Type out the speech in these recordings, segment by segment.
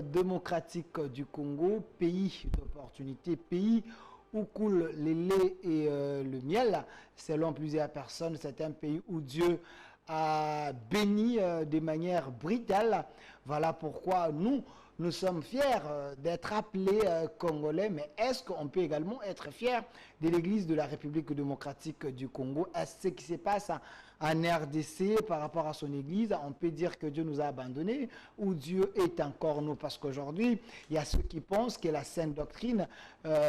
démocratique du Congo, pays d'opportunité, pays où coulent les laits et le miel, selon plusieurs personnes, c'est un pays où Dieu a béni de manière brutale. Voilà pourquoi nous sommes fiers d'être appelés Congolais, mais est-ce qu'on peut également être fiers de l'Église de la République démocratique du Congo? Est-ce ce qui se passe en RDC par rapport à son Église, on peut dire que Dieu nous a abandonnés ou Dieu est encore nous? Parce qu'aujourd'hui, il y a ceux qui pensent que la sainte doctrine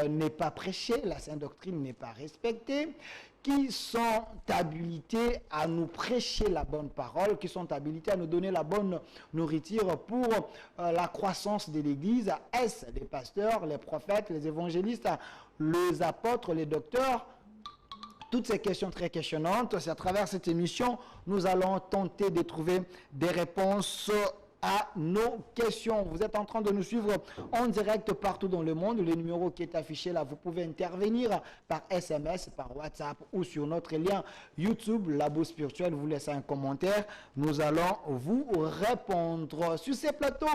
n'est pas prêchée, la sainte doctrine n'est pas respectée, qui sont habilités à nous prêcher la bonne parole, qui sont habilités à nous donner la bonne nourriture pour la croissance de l'Église. Est-ce les pasteurs, les prophètes, les évangélistes, les apôtres, les docteurs? Toutes ces questions très questionnantes, c'est à travers cette émission, nous allons tenter de trouver des réponses à nos questions. Vous êtes en train de nous suivre en direct partout dans le monde. Le numéro qui est affiché là, vous pouvez intervenir par SMS, par WhatsApp ou sur notre lien YouTube, Labo Spirituel. Vous laissez un commentaire. Nous allons vous répondre. Sur ces plateaux,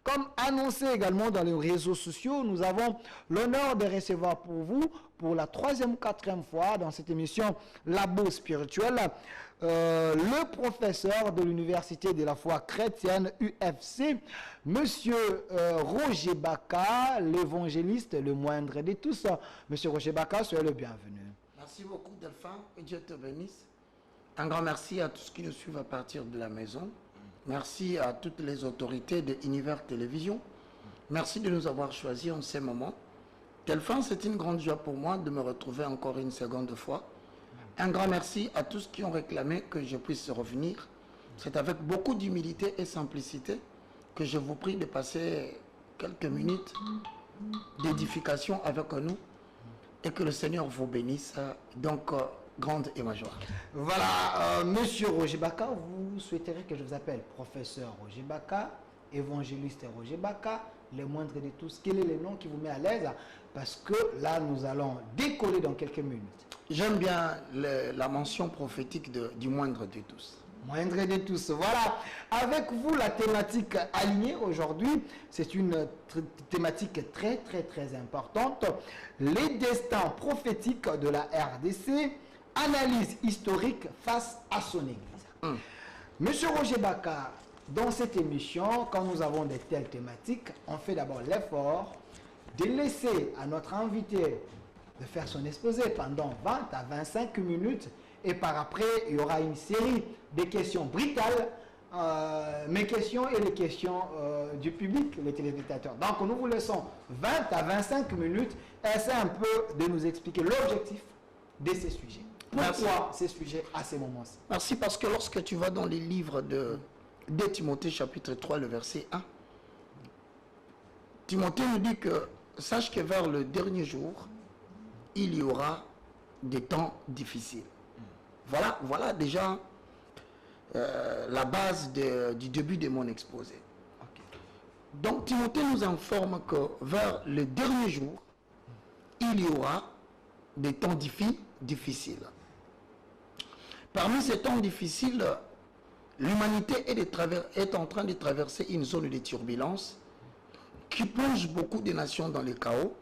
comme annoncé également dans les réseaux sociaux, nous avons l'honneur de recevoir pour vous, pour la 3e ou 4e fois dans cette émission Labo Spirituel, le professeur de l'Université de la foi chrétienne UFC, Monsieur Roger Baka, l'évangéliste le moindre de tous. Monsieur Roger Baka, soyez le bienvenu. Merci beaucoup Delphin, que Dieu te bénisse. Un grand merci à tous ceux qui nous suivent à partir de la maison. Merci à toutes les autorités de Univers Télévision. Merci de nous avoir choisis en ces moments. Delphin, c'est une grande joie pour moi de me retrouver encore une seconde fois. Un grand merci à tous qui ont réclamé que je puisse revenir. C'est avec beaucoup d'humilité et simplicité que je vous prie de passer quelques minutes d'édification avec nous et que le Seigneur vous bénisse. Donc, grande et majeure. Voilà, Monsieur Roger Baka, vous souhaiterez que je vous appelle professeur Roger Baka, évangéliste Roger Baka, le moindre de tous? Quel est le nom qui vous met à l'aise? Parce que là, nous allons décoller dans quelques minutes. J'aime bien la mention prophétique du moindre de tous. Moindre de tous, voilà. Avec vous, la thématique alignée aujourd'hui, c'est une thématique très importante. Les destins prophétiques de la RDC, analyse historique face à son Église. Monsieur Roger Baka, dans cette émission, quand nous avons de telles thématiques, on fait d'abord l'effort de laisser à notre invité de faire son exposé pendant 20 à 25 minutes et par après, il y aura une série de questions brutales, mes questions et les questions du public, les téléspectateurs. Donc, nous vous laissons 20 à 25 minutes. Essayez un peu de nous expliquer l'objectif de ces sujets. Pourquoi ces sujets à ces moments-ci? Merci, parce que lorsque tu vas dans les livres de Timothée chapitre 3, le verset 1, Timothée nous dit que sache que vers le dernier jour, il y aura des temps difficiles. Voilà déjà la base du début de mon exposé. Donc Timothée nous informe que vers le dernier jour, il y aura des temps difficiles. Parmi ces temps difficiles, l'humanité est en train de traverser une zone de turbulence qui plonge beaucoup de nations dans le chaos.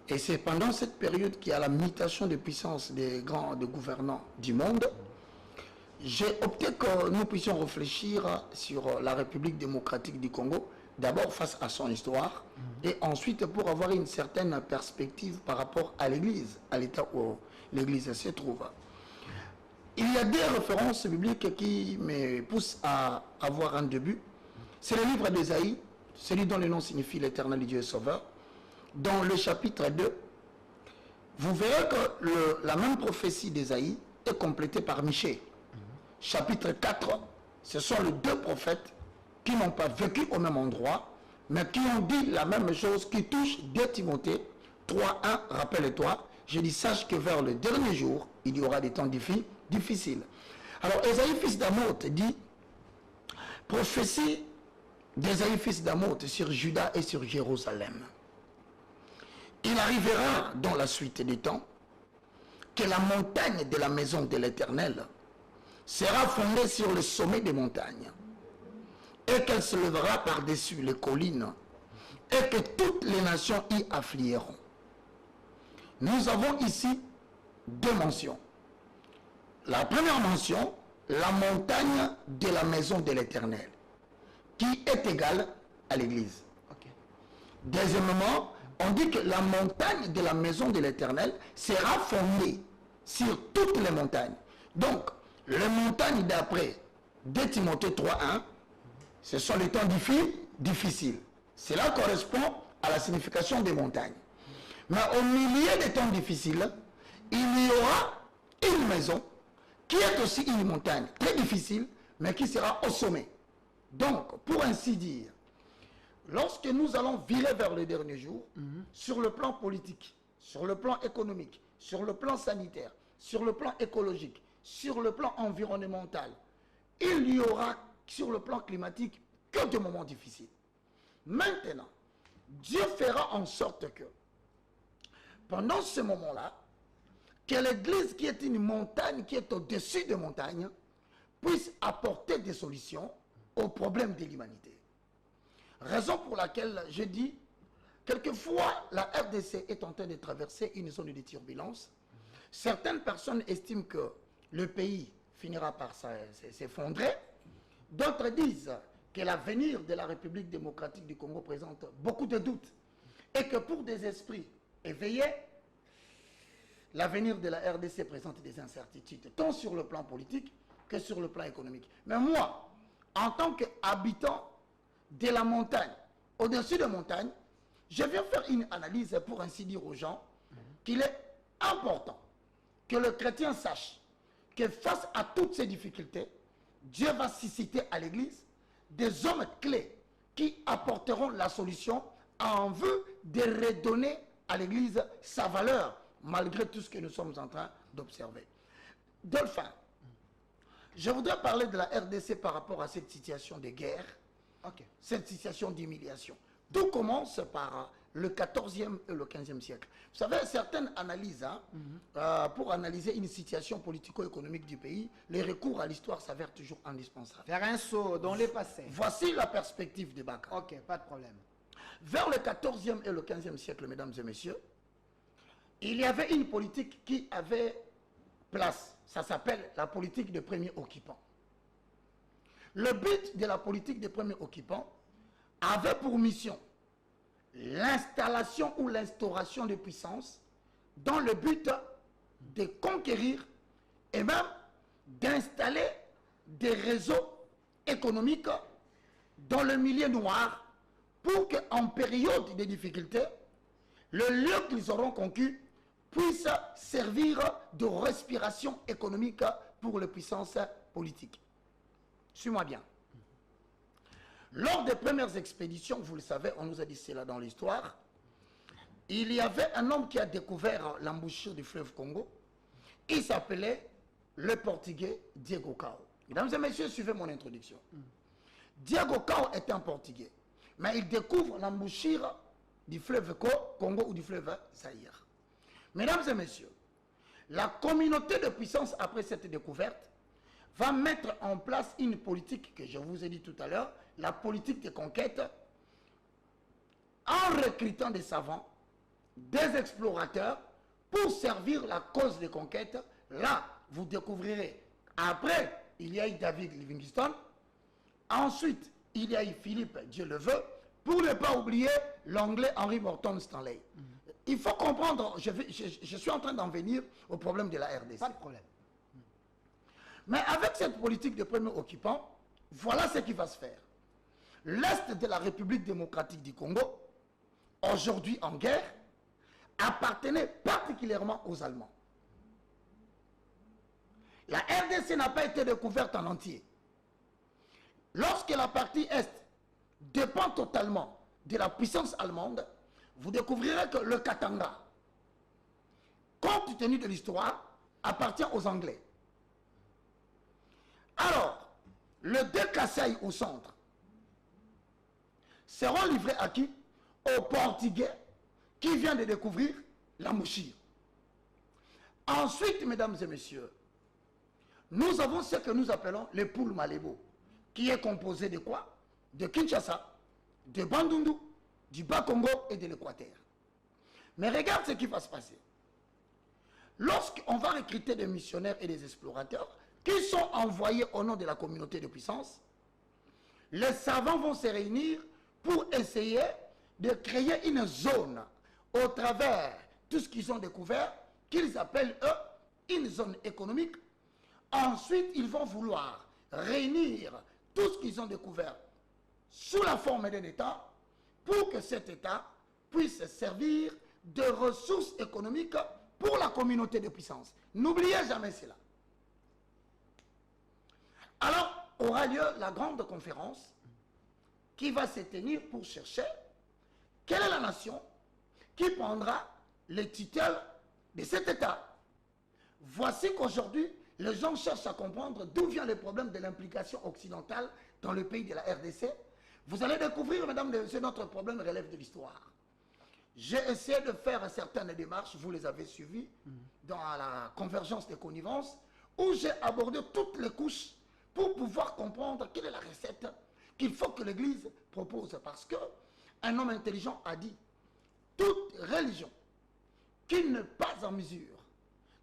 Et c'est pendant cette période qu'il y a la mutation de puissance des grands gouvernants du monde. J'ai opté que nous puissions réfléchir sur la République démocratique du Congo, d'abord face à son histoire, et ensuite pour avoir une certaine perspective par rapport à l'Église, à l'état où l'Église se trouve. Il y a des références bibliques qui me poussent à avoir un début. C'est le livre d'Ésaïe, celui dont le nom signifie l'Éternel Dieu est Sauveur. Dans le chapitre 2, vous verrez que la même prophétie d'Ésaïe est complétée par Michée. Chapitre 4, ce sont les deux prophètes qui n'ont pas vécu au même endroit, mais qui ont dit la même chose qui touche 2 Timothée 3.1, rappelle-toi, je dis sache que vers le dernier jour, il y aura des temps difficiles. Alors Ésaïe fils d'Amoth dit, prophétie d'Ésaïe fils d'Amoth sur Juda et sur Jérusalem. Il arrivera dans la suite des temps que la montagne de la maison de l'Éternel sera fondée sur le sommet des montagnes et qu'elle se lèvera par-dessus les collines et que toutes les nations y afflueront. Nous avons ici deux mentions. La première mention, la montagne de la maison de l'Éternel, qui est égale à l'église. Ok. Deuxièmement, on dit que la montagne de la maison de l'Éternel sera fondée sur toutes les montagnes. Donc, les montagnes d'après 2 Timothée 3.1, ce sont les temps difficiles. Cela correspond à la signification des montagnes. Mais au milieu des temps difficiles, il y aura une maison qui est aussi une montagne très difficile, mais qui sera au sommet. Donc, pour ainsi dire, lorsque nous allons virer vers le dernier jour, sur le plan politique, sur le plan économique, sur le plan sanitaire, sur le plan écologique, sur le plan environnemental, il y aura sur le plan climatique que des moments difficiles. Maintenant, Dieu fera en sorte que, pendant ce moment-là, que l'Église, qui est une montagne, qui est au-dessus des montagnes, puisse apporter des solutions aux problèmes de l'humanité. Raison pour laquelle je dis, quelquefois, la RDC est en train de traverser une zone de turbulence. Certaines personnes estiment que le pays finira par s'effondrer. D'autres disent que l'avenir de la République démocratique du Congo présente beaucoup de doutes et que pour des esprits éveillés, l'avenir de la RDC présente des incertitudes, tant sur le plan politique que sur le plan économique. Mais moi, en tant qu'habitant de la montagne, au-dessus de la montagne, je viens faire une analyse pour ainsi dire aux gens qu'il est important que le chrétien sache que face à toutes ces difficultés, Dieu va susciter à l'Église des hommes clés qui apporteront la solution en vue de redonner à l'Église sa valeur, malgré tout ce que nous sommes en train d'observer. Dolphin, je voudrais parler de la RDC par rapport à cette situation de guerre, cette situation d'humiliation. Tout commence par le 14e et le 15e siècle. Vous savez, certaines analyses, pour analyser une situation politico-économique du pays, les recours à l'histoire s'avèrent toujours indispensables. Faire un saut dans les passés. Voici la perspective de Baka. Ok, pas de problème. Vers le 14e et le 15e siècle, mesdames et messieurs, il y avait une politique qui avait place. Ça s'appelle la politique de premier occupant. Le but de la politique de premier occupant avait pour mission l'installation ou l'instauration de puissances dans le but de conquérir et même d'installer des réseaux économiques dans le milieu noir pour qu'en période de difficulté, le lieu qu'ils auront conquis puisse servir de respiration économique pour les puissances politiques. Suis-moi bien. Lors des premières expéditions, vous le savez, on nous a dit cela dans l'histoire, il y avait un homme qui a découvert l'embouchure du fleuve Congo. Il s'appelait le Portugais Diego Cao. Mesdames et messieurs, suivez mon introduction. Diego Cao est un Portugais, mais il découvre l'embouchure du fleuve Congo ou du fleuve Zaïre. Mesdames et messieurs, la communauté de puissance, après cette découverte, va mettre en place une politique que je vous ai dit tout à l'heure, la politique de conquête, en recrutant des savants, des explorateurs, pour servir la cause de conquête. Là, vous découvrirez, après, il y a eu David Livingstone, ensuite, il y a eu Philippe, Dieu le veut, pour ne pas oublier l'anglais Henry Morton Stanley. Il faut comprendre, je suis en train d'en venir au problème de la RDC. Pas de problème. Mais avec cette politique de premier occupant, voilà ce qui va se faire. L'Est de la République démocratique du Congo, aujourd'hui en guerre, appartenait particulièrement aux Allemands. La RDC n'a pas été découverte en entier. Lorsque la partie Est dépend totalement de la puissance allemande, vous découvrirez que le Katanga, compte tenu de l'histoire, appartient aux Anglais. Alors, les deux Kasaï au centre seront livrés à qui? Aux Portugais qui viennent de découvrir la Mouchire. Ensuite, mesdames et messieurs, nous avons ce que nous appelons les poules Malébo, qui est composé de quoi? de Kinshasa, de Bandundu, du Bas-Congo et de l'Équateur. Mais regarde ce qui va se passer. Lorsqu'on va recruter des missionnaires et des explorateurs qui sont envoyés au nom de la communauté de puissance, les savants vont se réunir pour essayer de créer une zone au travers tout ce qu'ils ont découvert, qu'ils appellent eux une zone économique. Ensuite, ils vont vouloir réunir tout ce qu'ils ont découvert sous la forme d'un État pour que cet État puisse servir de ressources économiques pour la communauté de puissance. N'oubliez jamais cela. Alors, aura lieu la grande conférence qui va se tenir pour chercher quelle est la nation qui prendra les tutelles de cet État. Voici qu'aujourd'hui, les gens cherchent à comprendre d'où vient le problème de l'implication occidentale dans le pays de la RDC. Vous allez découvrir, mesdames et messieurs, notre problème relève de l'histoire. J'ai essayé de faire certaines démarches, vous les avez suivies, dans la convergence des connivences, où j'ai abordé toutes les couches pour pouvoir comprendre quelle est la recette qu'il faut que l'Église propose. Parce qu'un homme intelligent a dit, toute religion qui n'est pas en mesure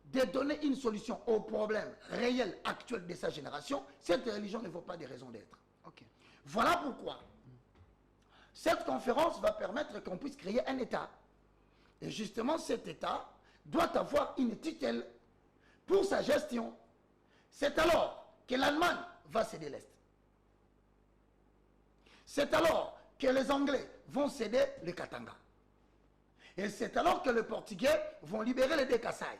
de donner une solution aux problèmes réels actuels de sa génération, cette religion ne vaut pas des raisons d'être. Ok. Voilà pourquoi cette conférence va permettre qu'on puisse créer un État. Et justement, cet État doit avoir une tutelle pour sa gestion. C'est alors que l'Allemagne va céder l'Est. C'est alors que les Anglais vont céder le Katanga. Et c'est alors que les Portugais vont libérer les Kasaï.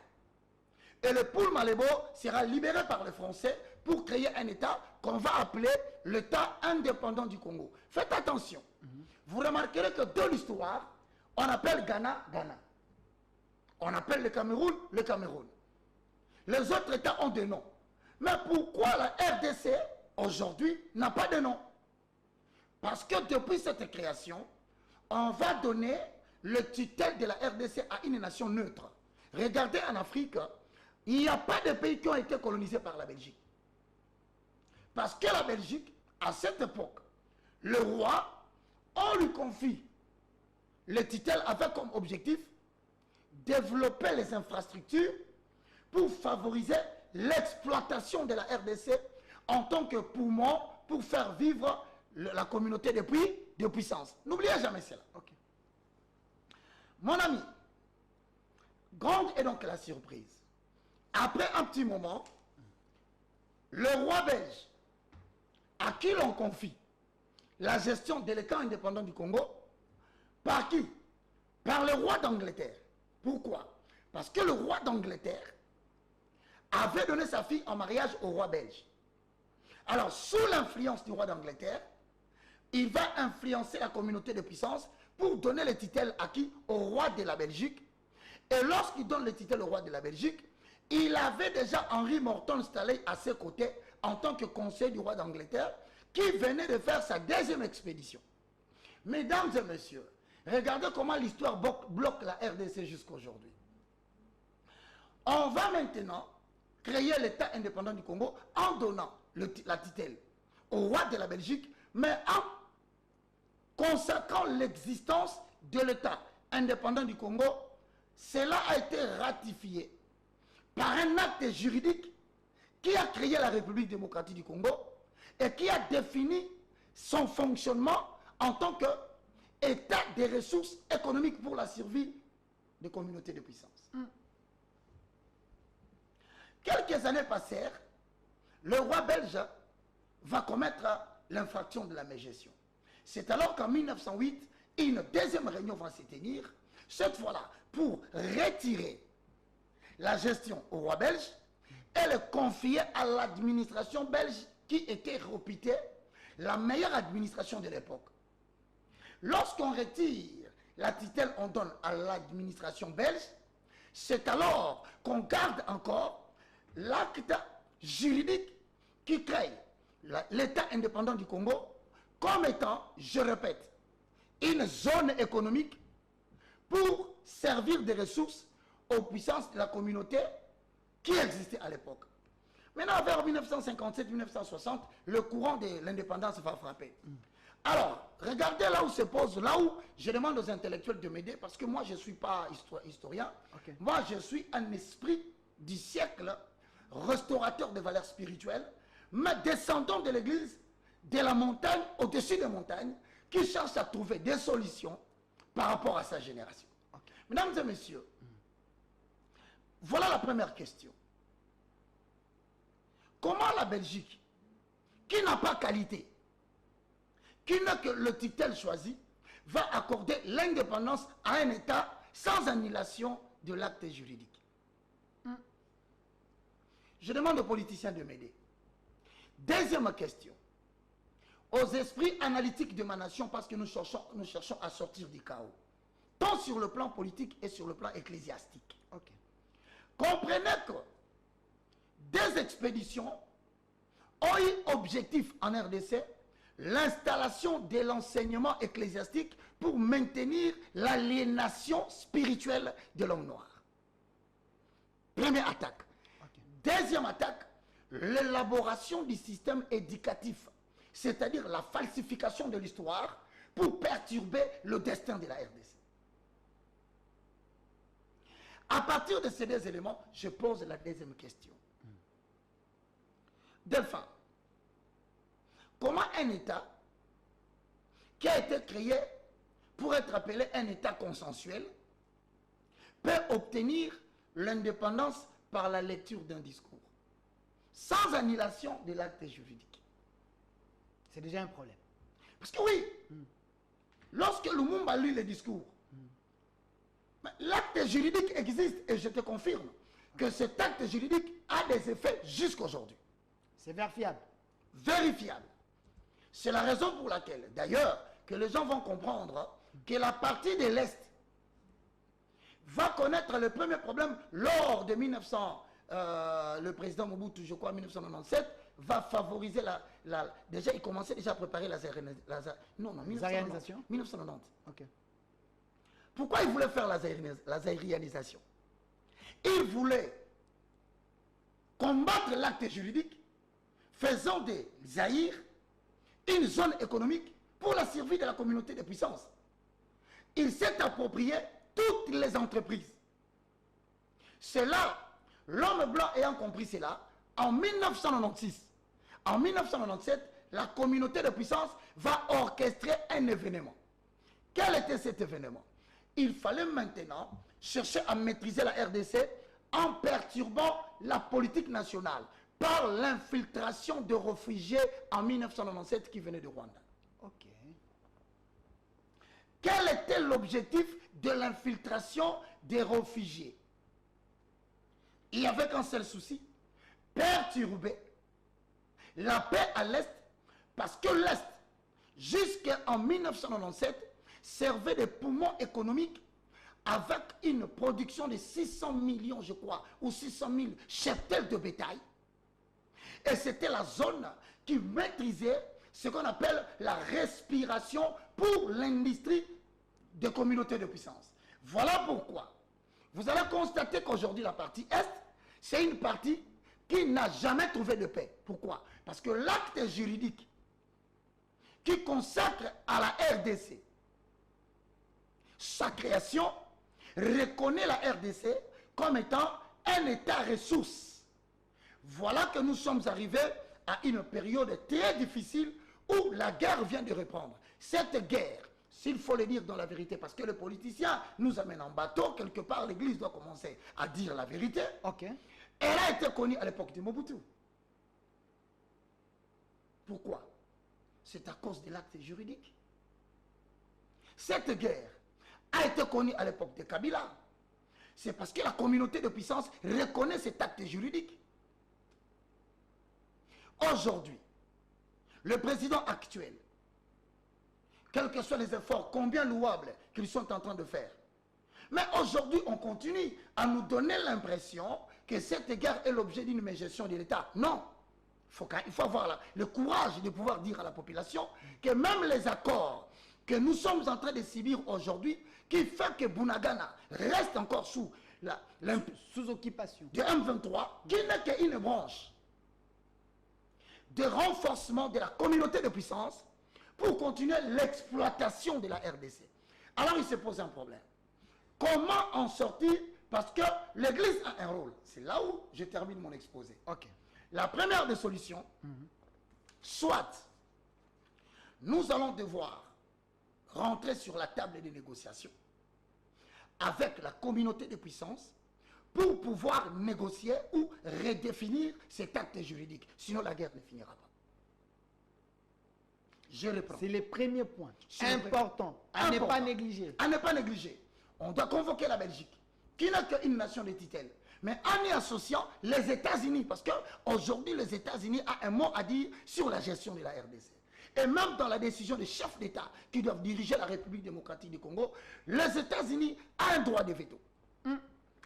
Et le Poul Malébo sera libéré par les Français pour créer un État qu'on va appeler l'État indépendant du Congo. Faites attention. Vous remarquerez que dans l'histoire, on appelle Ghana, Ghana. On appelle le Cameroun, le Cameroun. Les autres États ont des noms. Mais pourquoi la RDC, aujourd'hui, n'a pas de nom? Parce que depuis cette création, on va donner le tutelle de la RDC à une nation neutre. Regardez en Afrique, il n'y a pas de pays qui ont été colonisés par la Belgique. Parce que la Belgique, à cette époque, le roi, on lui confie le tutelle avec comme objectif développer les infrastructures pour favoriser l'exploitation de la RDC en tant que poumon pour faire vivre la communauté de puissance. N'oubliez jamais cela. Okay. Mon ami, grande est donc la surprise. Après un petit moment, le roi belge, à qui l'on confie la gestion de l'État indépendant du Congo, par qui? Par le roi d'Angleterre. Pourquoi? Parce que le roi d'Angleterre avait donné sa fille en mariage au roi belge. Alors, sous l'influence du roi d'Angleterre, il va influencer la communauté de puissance pour donner le titre à qui? Au roi de la Belgique. Et lorsqu'il donne le titre au roi de la Belgique, il avait déjà Henri Morton installé à ses côtés en tant que conseiller du roi d'Angleterre qui venait de faire sa deuxième expédition. Mesdames et messieurs, regardez comment l'histoire bloque la RDC jusqu'aujourd'hui. On va maintenant créer l'État indépendant du Congo en donnant la tutelle au roi de la Belgique, mais en consacrant l'existence de l'État indépendant du Congo. Cela a été ratifié par un acte juridique qui a créé la République démocratique du Congo et qui a défini son fonctionnement en tant qu'État des ressources économiques pour la survie des communautés de puissance. Quelques années passèrent, le roi belge va commettre l'infraction de la mégestion. C'est alors qu'en 1908, une deuxième réunion va se tenir, cette fois-là pour retirer la gestion au roi belge et le confier à l'administration belge qui était réputée la meilleure administration de l'époque. Lorsqu'on retire la tutelle, on donne à l'administration belge, c'est alors qu'on garde encore l'acte juridique qui crée l'État indépendant du Congo comme étant, je répète, une zone économique pour servir des ressources aux puissances de la communauté qui existait à l'époque. Maintenant, vers 1957-1960, le courant de l'indépendance va frapper. Alors, regardez là où se pose, là où je demande aux intellectuels de m'aider, parce que moi, je ne suis pas historien. Okay. Moi, je suis un esprit du siècle, restaurateur des valeurs spirituelles, mais descendant de l'église, de la montagne, au-dessus des montagnes, qui cherche à trouver des solutions par rapport à sa génération. Okay. Mesdames et messieurs, voilà la première question. Comment la Belgique, qui n'a pas qualité, qui n'a que le titel choisi, va accorder l'indépendance à un État sans annulation de l'acte juridique? Je demande aux politiciens de m'aider. Deuxième question. Aux esprits analytiques de ma nation, parce que nous cherchons à sortir du chaos, tant sur le plan politique et sur le plan ecclésiastique. Okay. Comprenez que des expéditions ont eu objectif en RDC l'installation de l'enseignement ecclésiastique pour maintenir l'aliénation spirituelle de l'homme noir. Première attaque. Okay. Deuxième attaque, l'élaboration du système éducatif, c'est-à-dire la falsification de l'histoire pour perturber le destin de la RDC. À partir de ces deux éléments, je pose la deuxième question. Delphin, comment un État qui a été créé pour être appelé un État consensuel peut obtenir l'indépendance par la lecture d'un discours, sans annulation de l'acte juridique? C'est déjà un problème. Parce que oui, lorsque Lumumba lit le discours, l'acte juridique existe et je te confirme que cet acte juridique a des effets jusqu'aujourd'hui. C'est vérifiable. Vérifiable. C'est la raison pour laquelle, d'ailleurs, que les gens vont comprendre que la partie de l'Est va connaître le premier problème lors de 1900, le président Mobutu, je crois, 1997, va favoriser déjà, il commençait déjà à préparer la zaïrianisation. 1990. Okay. Pourquoi il voulait faire la zaïrianisation? Il voulait combattre l'acte juridique, faisant des Zaïre une zone économique pour la survie de la communauté de puissance. Il s'est approprié toutes les entreprises. C'est là, l'homme blanc ayant compris cela, en 1996, en 1997, la communauté de puissance va orchestrer un événement. Quel était cet événement? Il fallait maintenant chercher à maîtriser la RDC en perturbant la politique nationale par l'infiltration de réfugiés en 1997 qui venaient de Rwanda. Ok. Quel était l'objectif de l'infiltration des réfugiés? Il y avait qu'un seul souci, perturber la paix à l'Est, parce que l'Est, jusqu'en 1997, servait de poumon économique avec une production de 600 millions, je crois, ou 600 000 cheptels de bétail. Et c'était la zone qui maîtrisait ce qu'on appelle la respiration pour l'industrie des communautés de puissance. Voilà pourquoi vous allez constater qu'aujourd'hui la partie Est, c'est une partie qui n'a jamais trouvé de paix. Pourquoi? Parce que l'acte juridique qui consacre à la RDC sa création reconnaît la RDC comme étant un État ressource. Voilà que nous sommes arrivés à une période très difficile où la guerre vient de reprendre. Cette guerre, s'il faut le dire dans la vérité, parce que les politiciens nous amènent en bateau, quelque part l'Église doit commencer à dire la vérité. Ok. Elle a été connue à l'époque de Mobutu. Pourquoi? C'est à cause de l'acte juridique. Cette guerre a été connue à l'époque de Kabila. C'est parce que la communauté de puissance reconnaît cet acte juridique. Aujourd'hui, le président actuel, quels que soient les efforts, combien louables qu'ils sont en train de faire, mais aujourd'hui, on continue à nous donner l'impression que cette guerre est l'objet d'une mégestion de l'État. Non. Il faut avoir le courage de pouvoir dire à la population que même les accords que nous sommes en train de subir aujourd'hui, qui fait que Bunagana reste encore sous occupation de M23, qui n'est qu'une branche de renforcement de la communauté de puissance pour continuer l'exploitation de la RDC. Alors il se pose un problème. Comment en sortir? Parce que l'Église a un rôle. C'est là où je termine mon exposé. Ok. La première des solutions, soit nous allons devoir rentrer sur la table des négociations avec la communauté de puissance pour pouvoir négocier ou redéfinir cet acte juridique. Sinon, la guerre ne finira pas. Je reprends. C'est le premier point important à ne pas négliger. À ne pas négliger. On doit convoquer la Belgique, qui n'a qu'une nation de tutelle. Mais en y associant les États-Unis, parce qu'aujourd'hui, les États-Unis ont un mot à dire sur la gestion de la RDC. Et même dans la décision des chefs d'État qui doivent diriger la République démocratique du Congo, les États-Unis ont un droit de veto.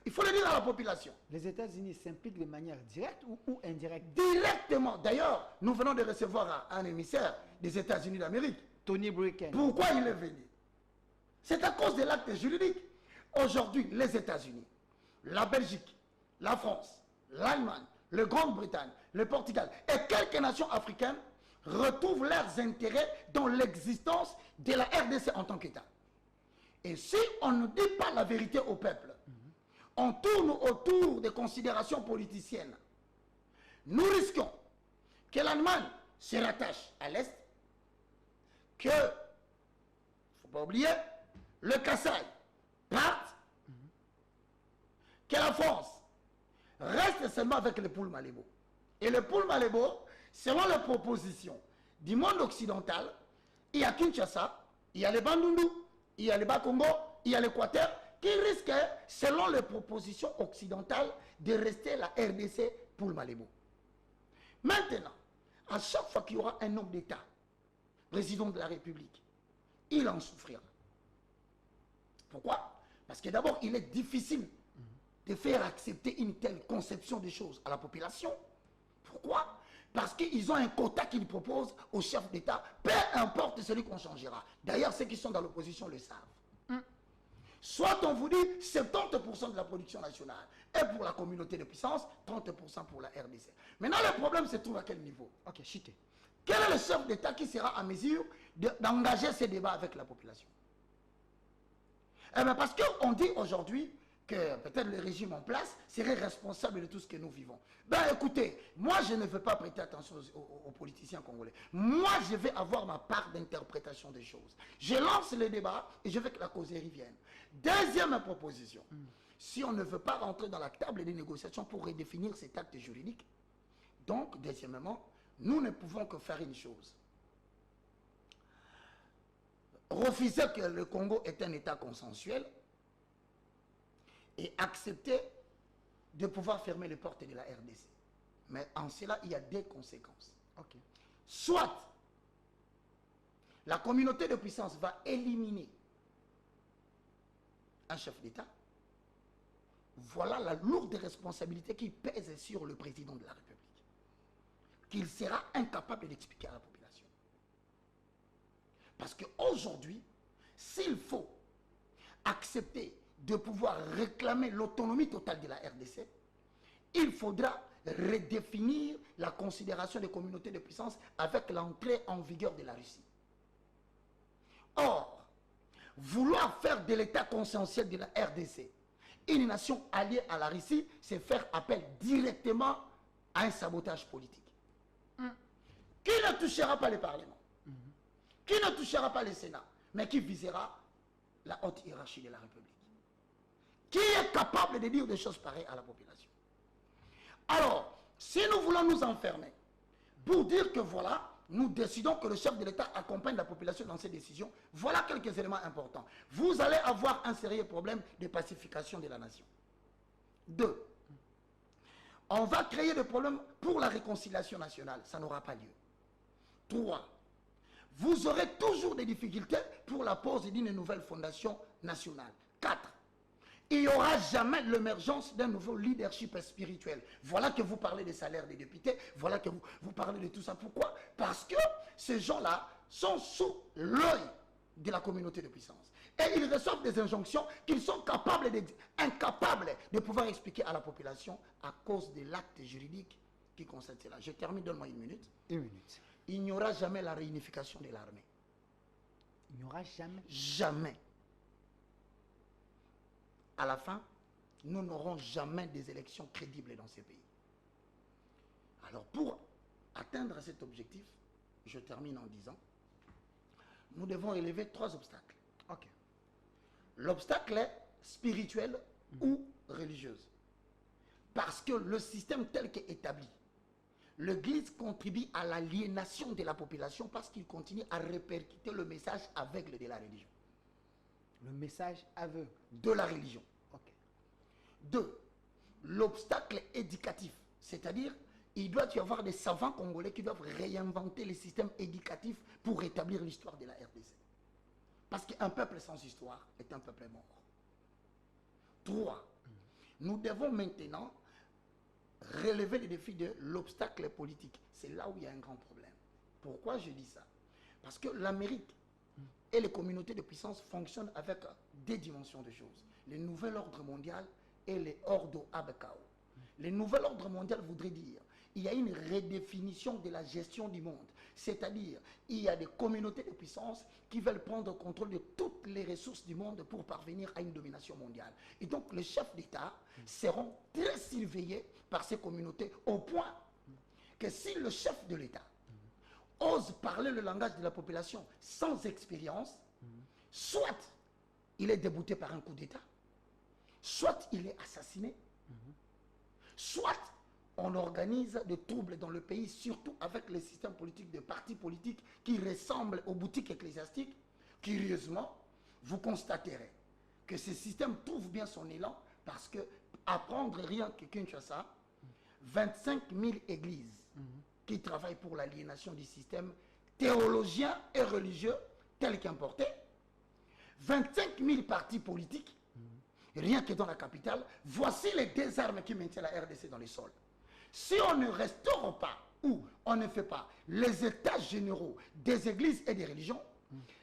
Il faut le dire à la population. Les États-Unis s'impliquent de manière directe ou indirecte? Directement. D'ailleurs, nous venons de recevoir un émissaire des États-Unis d'Amérique. Tony Blinken. Pourquoi il est venu? C'est à cause de l'acte juridique. Aujourd'hui, les États-Unis, la Belgique, la France, l'Allemagne, le Grande-Bretagne, le Portugal et quelques nations africaines retrouvent leurs intérêts dans l'existence de la RDC en tant qu'État. Et si on ne dit pas la vérité au peuple, on tourne autour des considérations politiciennes, nous risquons que l'Allemagne se rattache à l'Est, que, il ne faut pas oublier, le Kasaï parte, que la France reste seulement avec le pôle Malébo. Et le pôle Malébo, selon les propositions du monde occidental, il y a Kinshasa, il y a le Bandundu, il y a le Bas-Congo, il y a l'Équateur, qui risquent, selon les propositions occidentales, de rester la RDC pour le Malébo. Maintenant, à chaque fois qu'il y aura un homme d'État, président de la République, il en souffrira. Pourquoi? Parce que d'abord, il est difficile de faire accepter une telle conception des choses à la population. Pourquoi? Parce qu'ils ont un quota qu'ils proposent aux chefs d'État, peu importe celui qu'on changera. D'ailleurs, ceux qui sont dans l'opposition le savent. Soit on vous dit 70% de la production nationale est pour la communauté de puissance, 30% pour la RDC. Maintenant, le problème se trouve à quel niveau? Ok, chité. Quel est le chef d'État qui sera en mesure d'engager ces débats avec la population? Eh bien, parce qu'on dit aujourd'hui que peut-être le régime en place serait responsable de tout ce que nous vivons. Ben écoutez, moi je ne veux pas prêter attention aux politiciens congolais. Moi je vais avoir ma part d'interprétation des choses. Je lance le débat et je veux que la causerie vienne. Deuxième proposition, si on ne veut pas rentrer dans la table des négociations pour redéfinir cet acte juridique, donc deuxièmement, nous ne pouvons que faire une chose. Refuser que le Congo est un État consensuel et accepter de pouvoir fermer les portes de la RDC. Mais en cela, il y a des conséquences. Okay. Soit la communauté de puissance va éliminer un chef d'État. Voilà la lourde responsabilité qui pèse sur le président de la République, qu'il sera incapable d'expliquer à la population. Parce qu'aujourd'hui, s'il faut accepter de pouvoir réclamer l'autonomie totale de la RDC, il faudra redéfinir la considération des communautés de puissance avec l'entrée en vigueur de la Russie. Or, vouloir faire de l'État consensuel de la RDC une nation alliée à la Russie, c'est faire appel directement à un sabotage politique. Qui ne touchera pas le Parlement, qui ne touchera pas le Sénat, mais qui visera la haute hiérarchie de la République. Qui est capable de dire des choses pareilles à la population? Alors, si nous voulons nous enfermer pour dire que voilà, nous décidons que le chef de l'État accompagne la population dans ses décisions, voilà quelques éléments importants. Vous allez avoir un sérieux problème de pacification de la nation. 2. On va créer des problèmes pour la réconciliation nationale. Ça n'aura pas lieu. 3. Vous aurez toujours des difficultés pour la pose d'une nouvelle fondation nationale. 4. Il n'y aura jamais l'émergence d'un nouveau leadership spirituel. Voilà que vous parlez des salaires des députés, voilà que vous parlez de tout ça. Pourquoi? Parce que ces gens-là sont sous l'œil de la communauté de puissance. Et ils reçoivent des injonctions qu'ils sont incapables de pouvoir expliquer à la population à cause de l'acte juridique qui concerne cela. Je termine, donne-moi une minute. Une minute. Il n'y aura jamais la réunification de l'armée. Il n'y aura jamais. Jamais. À la fin, nous n'aurons jamais des élections crédibles dans ces pays. Alors pour atteindre cet objectif, je termine en disant, nous devons élever 3 obstacles. Ok. L'obstacle est spirituel ou religieux. Parce que le système tel qu'établi, l'Église contribue à l'aliénation de la population parce qu'il continue à répercuter le message aveugle de la religion. Le message aveugle. De la religion. Ok. 2. L'obstacle éducatif. C'est-à-dire, il doit y avoir des savants congolais qui doivent réinventer les systèmes éducatifs pour rétablir l'histoire de la RDC. Parce qu'un peuple sans histoire est un peuple mort. 3. Nous devons maintenant relever les défis de l'obstacle politique. C'est là où il y a un grand problème. Pourquoi je dis ça? Parce que l'Amérique et les communautés de puissance fonctionnent avec des dimensions de choses. Le nouvel ordre mondial et les Ordo Abekao. Le nouvel ordre mondial voudrait dire il y a une redéfinition de la gestion du monde. C'est-à-dire, il y a des communautés de puissance qui veulent prendre le contrôle de toutes les ressources du monde pour parvenir à une domination mondiale. Et donc, les chefs d'État seront très surveillés par ces communautés au point que si le chef de l'État ose parler le langage de la population sans expérience, soit il est débouté par un coup d'État, soit il est assassiné, soit on organise des troubles dans le pays, surtout avec les systèmes politiques de partis politiques qui ressemblent aux boutiques ecclésiastiques. Curieusement, vous constaterez que ce système trouve bien son élan parce que, à prendre rien que Kinshasa, 25 000 églises qui travaillent pour l'aliénation du système théologien et religieux tel qu'importé, 25 000 partis politiques, rien que dans la capitale, voici les deux armes qui maintiennent la RDC dans les sols. Si on ne restaure pas ou on ne fait pas les états généraux des églises et des religions,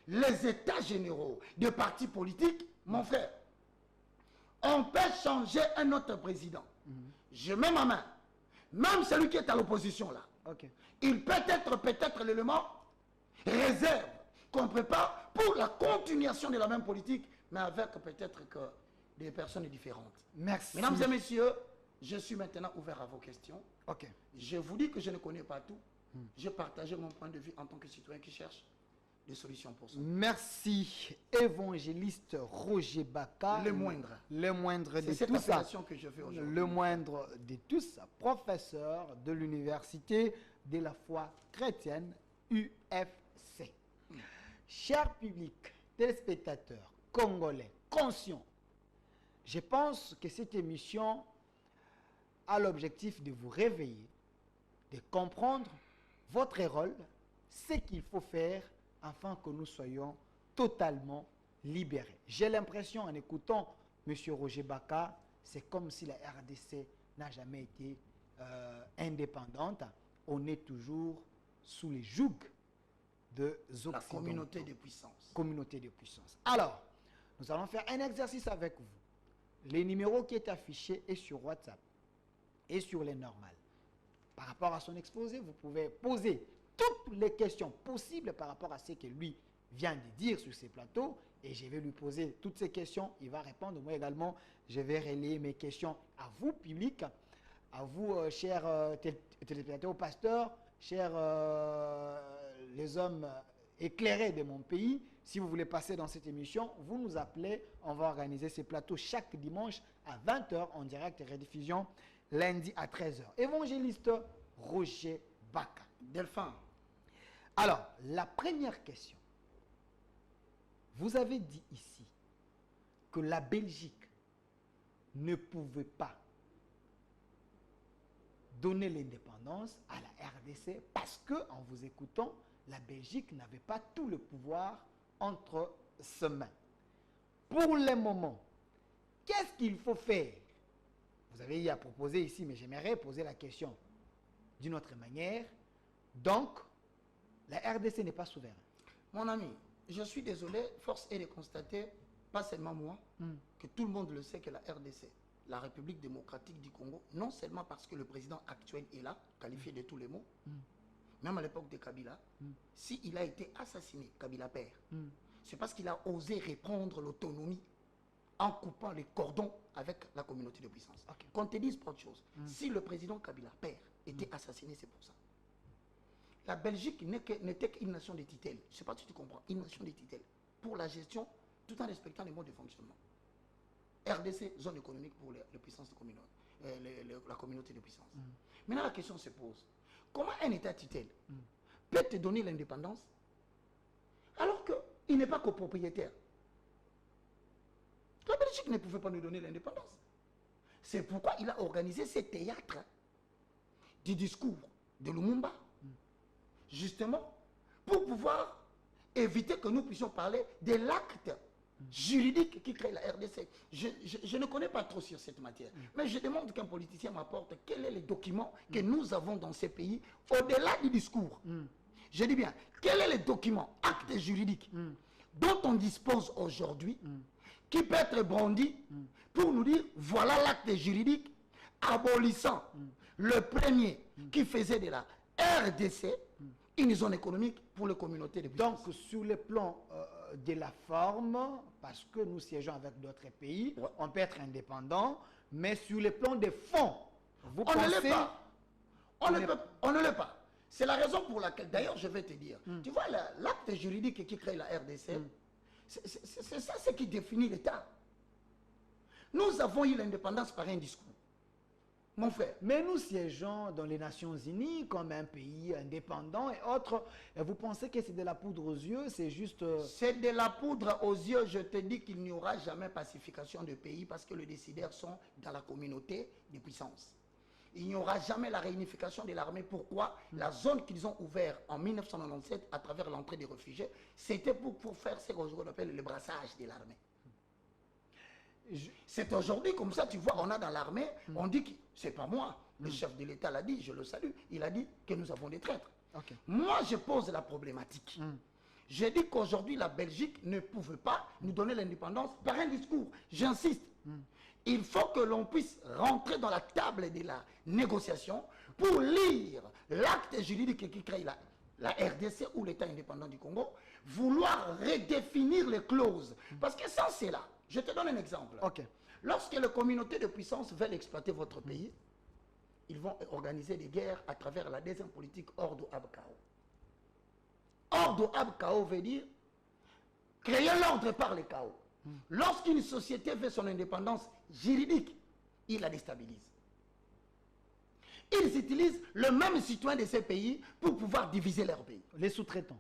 les états généraux des partis politiques, mon frère, on peut changer un autre président. Je mets ma main. Même celui qui est à l'opposition là. Ok. Il peut être peut-être l'élément réserve qu'on prépare pour la continuation de la même politique, mais avec peut-être que des personnes différentes. Merci. Mesdames et messieurs, je suis maintenant ouvert à vos questions. Ok. Je vous dis que je ne connais pas tout. J'ai partagé mon point de vue en tant que citoyen qui cherche des solutions pour ça. Merci, évangéliste Roger Baka. Le moindre. Le moindre de C'est cette tout ça. appellation que je fais aujourd'hui. Le moindre de tout ça. Professeur de l'université de la foi chrétienne UFC. Cher public, téléspectateurs, congolais, conscients, je pense que cette émission a l'objectif de vous réveiller, de comprendre votre rôle, ce qu'il faut faire afin que nous soyons totalement libérés. J'ai l'impression, en écoutant M. Roger Baka, c'est comme si la RDC n'a jamais été indépendante. On est toujours sous les jougs de Occidentaux. La communauté de puissance. Communauté de puissance. Alors, nous allons faire un exercice avec vous. Le numéro qui est affiché est sur WhatsApp et sur les normales. Par rapport à son exposé, vous pouvez poser toutes les questions possibles par rapport à ce que lui vient de dire sur ces plateaux et je vais lui poser toutes ces questions. Il va répondre. Moi également, je vais relayer mes questions à vous, public, à vous, chers téléspectateurs, pasteurs, chers les hommes éclairés de mon pays. Si vous voulez passer dans cette émission, vous nous appelez. On va organiser ces plateaux chaque dimanche à 20 h en direct et rediffusion lundi à 13 h. Évangéliste Roger Baka. Delphin. Alors, la première question. Vous avez dit ici que la Belgique ne pouvait pas donner l'indépendance à la RDC parce que, en vous écoutant, la Belgique n'avait pas tout le pouvoir entre ses mains. Pour le moment, qu'est-ce qu'il faut faire? Vous avez eu à proposer ici, mais j'aimerais poser la question d'une autre manière. Donc, la RDC n'est pas souveraine. Mon ami, je suis désolé, force est de constater, pas seulement moi, que tout le monde le sait que la RDC, la République démocratique du Congo, non seulement parce que le président actuel est là, qualifié de tous les mots, même à l'époque de Kabila, s'il a été assassiné, Kabila père, C'est parce qu'il a osé répondre l'autonomie en coupant les cordons avec la communauté de puissance. Okay. Qu'on te dise pas autre chose. Si le président Kabila, père, était assassiné, c'est pour ça. La Belgique n'était qu'une nation de tutelle. Je ne sais pas si tu comprends. Une nation de tutelle. Pour la gestion, tout en respectant les modes de fonctionnement. RDC, zone économique pour les puissances de communauté, la communauté de puissance. Maintenant, la question se pose. Comment un État tutelle peut te donner l'indépendance alors qu'il n'est pas copropriétaire? La Belgique ne pouvait pas nous donner l'indépendance. C'est pourquoi il a organisé ces théâtres du discours de Lumumba, justement, pour pouvoir éviter que nous puissions parler de l'acte juridique qui crée la RDC. Je ne connais pas trop sur cette matière, mais je demande qu'un politicien m'apporte quels sont les documents que nous avons dans ces pays, au-delà du discours. Je dis bien, quels sont les documents, actes juridiques, dont on dispose aujourd'hui, qui peut être brandi pour nous dire, voilà l'acte juridique abolissant le premier qui faisait de la RDC une zone économique pour les communautés de puissance. Donc, sur le plan de la forme, parce que nous siégeons avec d'autres pays, on peut être indépendant, mais sur le plan des fonds, vous pensez... On ne l'est pas. On ne l'est pas. C'est la raison pour laquelle, d'ailleurs, je vais te dire, tu vois, l'acte juridique qui crée la RDC, c'est ça ce qui définit l'État. Nous avons eu l'indépendance par un discours. Mon frère. Mais nous siégeons dans les Nations Unies comme un pays indépendant et autres. Et vous pensez que c'est de la poudre aux yeux? C'est juste... C'est de la poudre aux yeux. Je te dis qu'il n'y aura jamais pacification de pays parce que les décideurs sont dans la communauté des puissances. Il n'y aura jamais la réunification de l'armée. Pourquoi? La zone qu'ils ont ouverte en 1997 à travers l'entrée des réfugiés, c'était pour faire ce qu'on appelle le brassage de l'armée. C'est aujourd'hui comme ça, tu vois, on a dans l'armée, on dit que c'est pas moi, le chef de l'État l'a dit, je le salue, il a dit que nous avons des traîtres. Okay. Moi, je pose la problématique. J'ai dit qu'aujourd'hui, la Belgique ne pouvait pas nous donner l'indépendance par un discours. J'insiste. Il faut que l'on puisse rentrer dans la table de la négociation pour lire l'acte juridique qui crée la RDC ou l'État indépendant du Congo, vouloir redéfinir les clauses. Parce que sans cela, je te donne un exemple. Okay. Lorsque les communautés de puissance veulent exploiter votre pays, ils vont organiser des guerres à travers la deuxième politique Ordo ab Chaos. Ordo ab Chaos veut dire créer l'ordre par le chaos. Lorsqu'une société veut son indépendance juridique, ils la déstabilisent. Ils utilisent le même citoyen de ces pays pour pouvoir diviser leur pays. Les sous-traitants.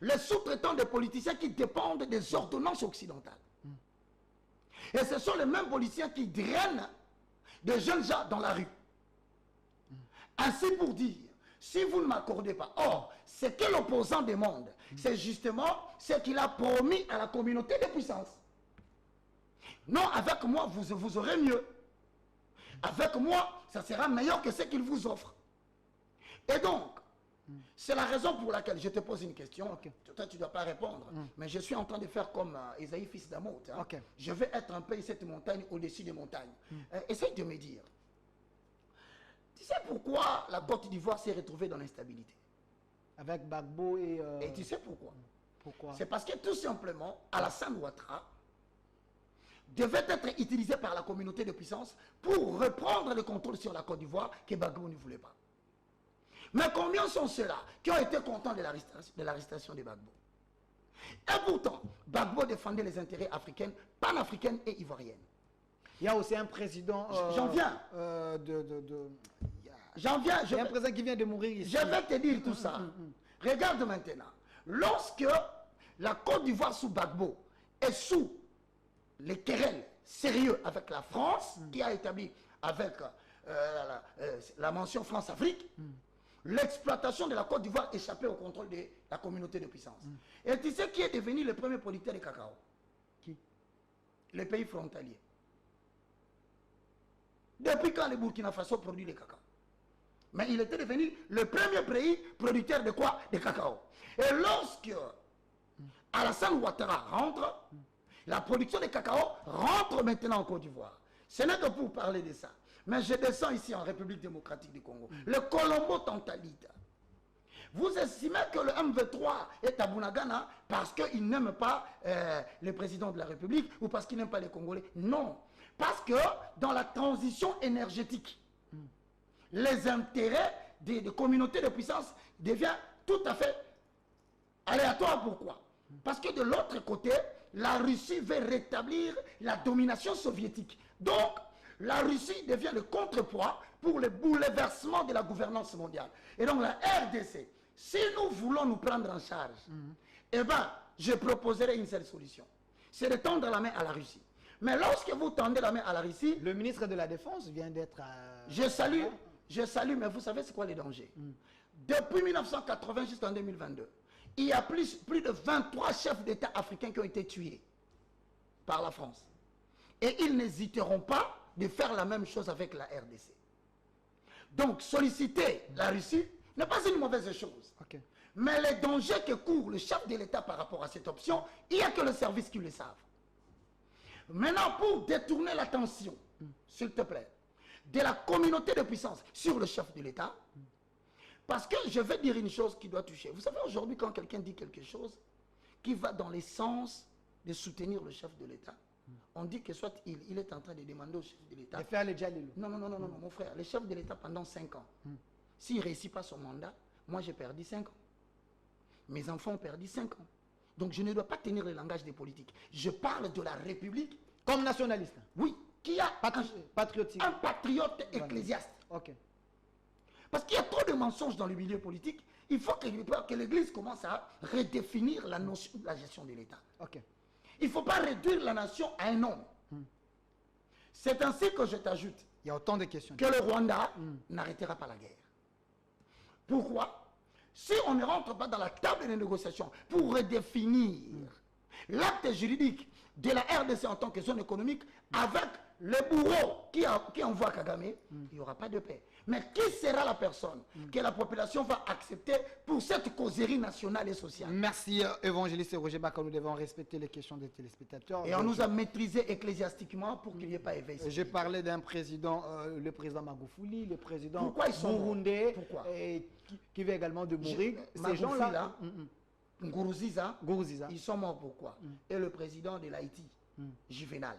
Les sous-traitants des politiciens qui dépendent des ordonnances occidentales. Et ce sont les mêmes politiciens qui drainent des jeunes gens dans la rue. Ainsi pour dire, si vous ne m'accordez pas, or, ce que l'opposant demande, c'est justement ce qu'il a promis à la communauté de puissance. Non, avec moi, vous aurez mieux. Avec moi, ça sera meilleur que ce qu'il vous offre. Et donc, c'est la raison pour laquelle je te pose une question. Okay. Toi, tu ne dois pas répondre. Mais je suis en train de faire comme Esaïe, fils d'Amoth. Hein. Okay. Je vais être un peu cette montagne au-dessus des montagnes. Essaye de me dire. Tu sais pourquoi la Côte d'Ivoire s'est retrouvée dans l'instabilité? Avec Gbagbo et... Et tu sais pourquoi? Pourquoi? C'est parce que tout simplement, Alassane Ouattara devait être utilisé par la communauté de puissance pour reprendre le contrôle sur la Côte d'Ivoire que Gbagbo ne voulait pas. Mais combien sont ceux-là qui ont été contents de l'arrestation de Gbagbo? Et pourtant, Gbagbo défendait les intérêts africains, panafricaines et ivoiriennes. Il y a aussi un président... J'en viens. J'en viens. Il y a un président qui vient de mourir ici. Je vais te dire tout ça. Regarde maintenant. Lorsque la Côte d'Ivoire sous Gbagbo est sous les querelles sérieux avec la France, qui a établi avec la mention France-Afrique, l'exploitation de la Côte d'Ivoire échappait au contrôle de la communauté de puissance. Et tu sais qui est devenu le premier producteur de cacao? Qui? Les pays frontaliers. Depuis quand le Burkina Faso produit le cacao? Mais il était devenu le premier pays producteur de quoi? De cacao. Et lorsque Alassane Ouattara rentre, la production de cacao rentre maintenant en Côte d'Ivoire. Ce n'est que pour parler de ça. Mais je descends ici en République démocratique du Congo. Le Colombo Tantalite Vous estimez que le MV3 est à Bunagana parce qu'il n'aime pas le président de la République ou parce qu'il n'aime pas les Congolais. Non. Parce que dans la transition énergétique, les intérêts des communautés de puissance deviennent tout à fait aléatoires. Pourquoi? Parce que de l'autre côté, la Russie veut rétablir la domination soviétique. Donc, la Russie devient le contrepoids pour le bouleversement de la gouvernance mondiale. Et donc, la RDC, si nous voulons nous prendre en charge, eh bien, je proposerai une seule solution. C'est de tendre la main à la Russie. Mais lorsque vous tendez la main à la Russie... Le ministre de la Défense vient d'être... Je salue, mais vous savez c'est quoi les dangers? Depuis 1980 jusqu'en 2022, il y a plus de 23 chefs d'État africains qui ont été tués par la France. Et ils n'hésiteront pas de faire la même chose avec la RDC. Donc, solliciter la Russie n'est pas une mauvaise chose. Okay. Mais les dangers que court le chef de l'État par rapport à cette option, il n'y a que le service qui le savent. Maintenant, pour détourner l'attention, s'il te plaît, de la communauté de puissance sur le chef de l'État, parce que je vais dire une chose qui doit toucher. Vous savez, aujourd'hui, quand quelqu'un dit quelque chose qui va dans le sens de soutenir le chef de l'État, on dit que soit il est en train de demander au chef de l'État... De faire le dialogue. Non, mon frère. Le chef de l'État, pendant 5 ans, s'il ne réussit pas son mandat, moi j'ai perdu 5 ans. Mes enfants ont perdu 5 ans. Donc je ne dois pas tenir le langage des politiques. Je parle de la République. Comme nationaliste? Oui. Qui a patriotique. Un patriote ecclésiaste. Ok. Parce qu'il y a trop de mensonges dans le milieu politique. Il faut que l'Église commence à redéfinir la notion de la gestion de l'État. Ok. Il ne faut pas réduire la nation à un homme. C'est ainsi que je t'ajoute. Il y a autant de questions. Que le Rwanda n'arrêtera pas la guerre. Pourquoi? Si on ne rentre pas dans la table de négociation pour redéfinir l'acte juridique de la RDC en tant que zone économique avec le bourreau qui envoie Kagame, il n'y aura pas de paix. Mais qui sera la personne que la population va accepter pour cette causerie nationale et sociale? Merci, évangéliste Roger Baka. Nous devons respecter les questions des téléspectateurs. Et on nous a maîtrisé ecclésiastiquement pour qu'il n'y ait pas éveil. J'ai parlé d'un président, le président Magoufouli, le président burundais, qui vient également de mourir. Ces gens-là, Ngourouziza, ils sont morts pourquoi? Et le président de l'Haïti, Juvenal.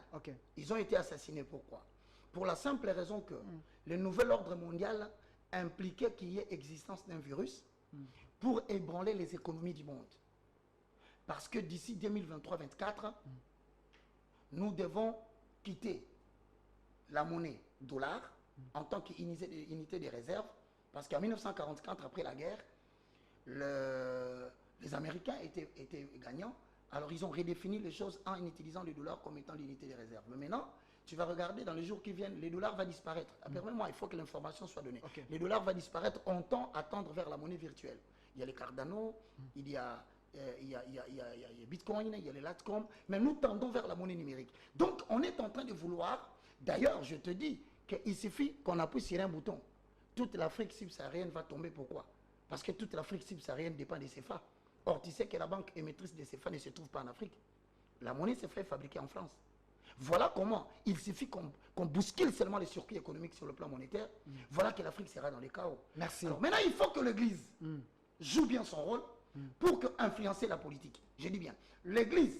Ils ont été assassinés pourquoi? Pour la simple raison que le nouvel ordre mondial impliquait qu'il y ait existence d'un virus pour ébranler les économies du monde. Parce que d'ici 2023-24, nous devons quitter la monnaie dollar en tant qu'unité de réserve. Parce qu'en 1944, après la guerre, les Américains étaient gagnants. Alors ils ont redéfini les choses en utilisant le dollar comme étant l'unité de réserve. Mais maintenant, tu vas regarder dans les jours qui viennent, les dollars vont disparaître. Permets-moi, il faut que l'information soit donnée. Les dollars vont disparaître, on tend à tendre vers la monnaie virtuelle. Il y a les Cardano, il y a Bitcoin, il y a les Latcom, mais nous tendons vers la monnaie numérique. Donc on est en train de vouloir, d'ailleurs je te dis qu'il suffit qu'on appuie sur un bouton. Toute l'Afrique subsaharienne va tomber. Pourquoi? Parce que toute l'Afrique subsaharienne dépend des CFA. Or, tu sais que la banque émettrice des CFA ne se trouve pas en Afrique. La monnaie CFA est fabriquée en France. Voilà comment il suffit qu'on bouscule seulement les circuits économiques sur le plan monétaire. Voilà que l'Afrique sera dans les chaos. Merci. Alors, maintenant, il faut que l'Église joue bien son rôle pour influencer la politique. Je dis bien, l'Église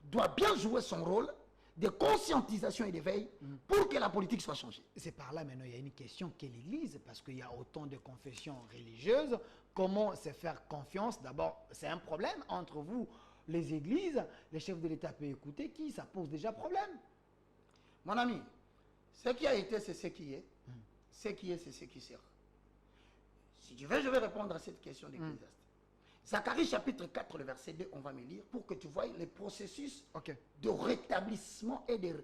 doit bien jouer son rôle de conscientisation et d'éveil pour que la politique soit changée. C'est par là maintenant, il y a une question qu'est l'Église, parce qu'il y a autant de confessions religieuses. Comment se faire confiance? D'abord, c'est un problème entre vous, les églises. Les chefs de l'État peuvent écouter qui? Ça pose déjà problème. Mon ami, ce qui a été, c'est ce qui est. Ce qui est, c'est ce qui sera. Si tu veux, je vais répondre à cette question d'Ecclésiaste. Zacharie chapitre 4, le verset 2, on va me lire pour que tu vois les processus de rétablissement et de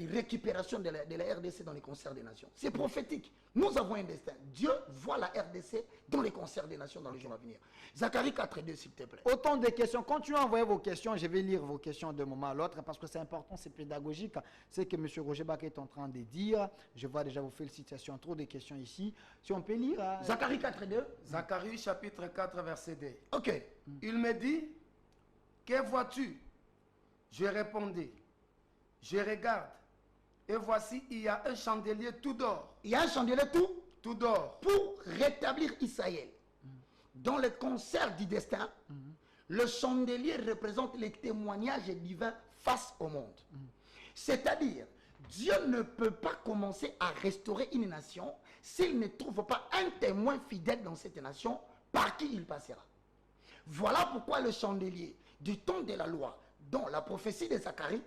récupération de la RDC dans les concerts des nations. C'est prophétique. Nous avons un destin. Dieu voit la RDC dans les concerts des nations dans les jours à venir. Zacharie 4, 2, s'il te plaît. Autant de questions. Continuez à envoyer vos questions. Je vais lire vos questions d'un moment à l'autre parce que c'est important, c'est pédagogique. C'est que M. Roger Baka est en train de dire. Je vois déjà vos félicitations. Trop de questions ici. Si on peut lire. Zacharie 4, 2. Zacharie chapitre 4, verset 2. Ok. Il me dit, que vois-tu? Je répondis, je regarde. Et voici, il y a un chandelier tout d'or. Il y a un chandelier tout d'or. Pour rétablir Israël. Dans le concert du destin, le chandelier représente les témoignages divins face au monde. C'est-à-dire, Dieu ne peut pas commencer à restaurer une nation s'il ne trouve pas un témoin fidèle dans cette nation par qui il passera. Voilà pourquoi le chandelier du temps de la loi, dont la prophétie de Zacharie,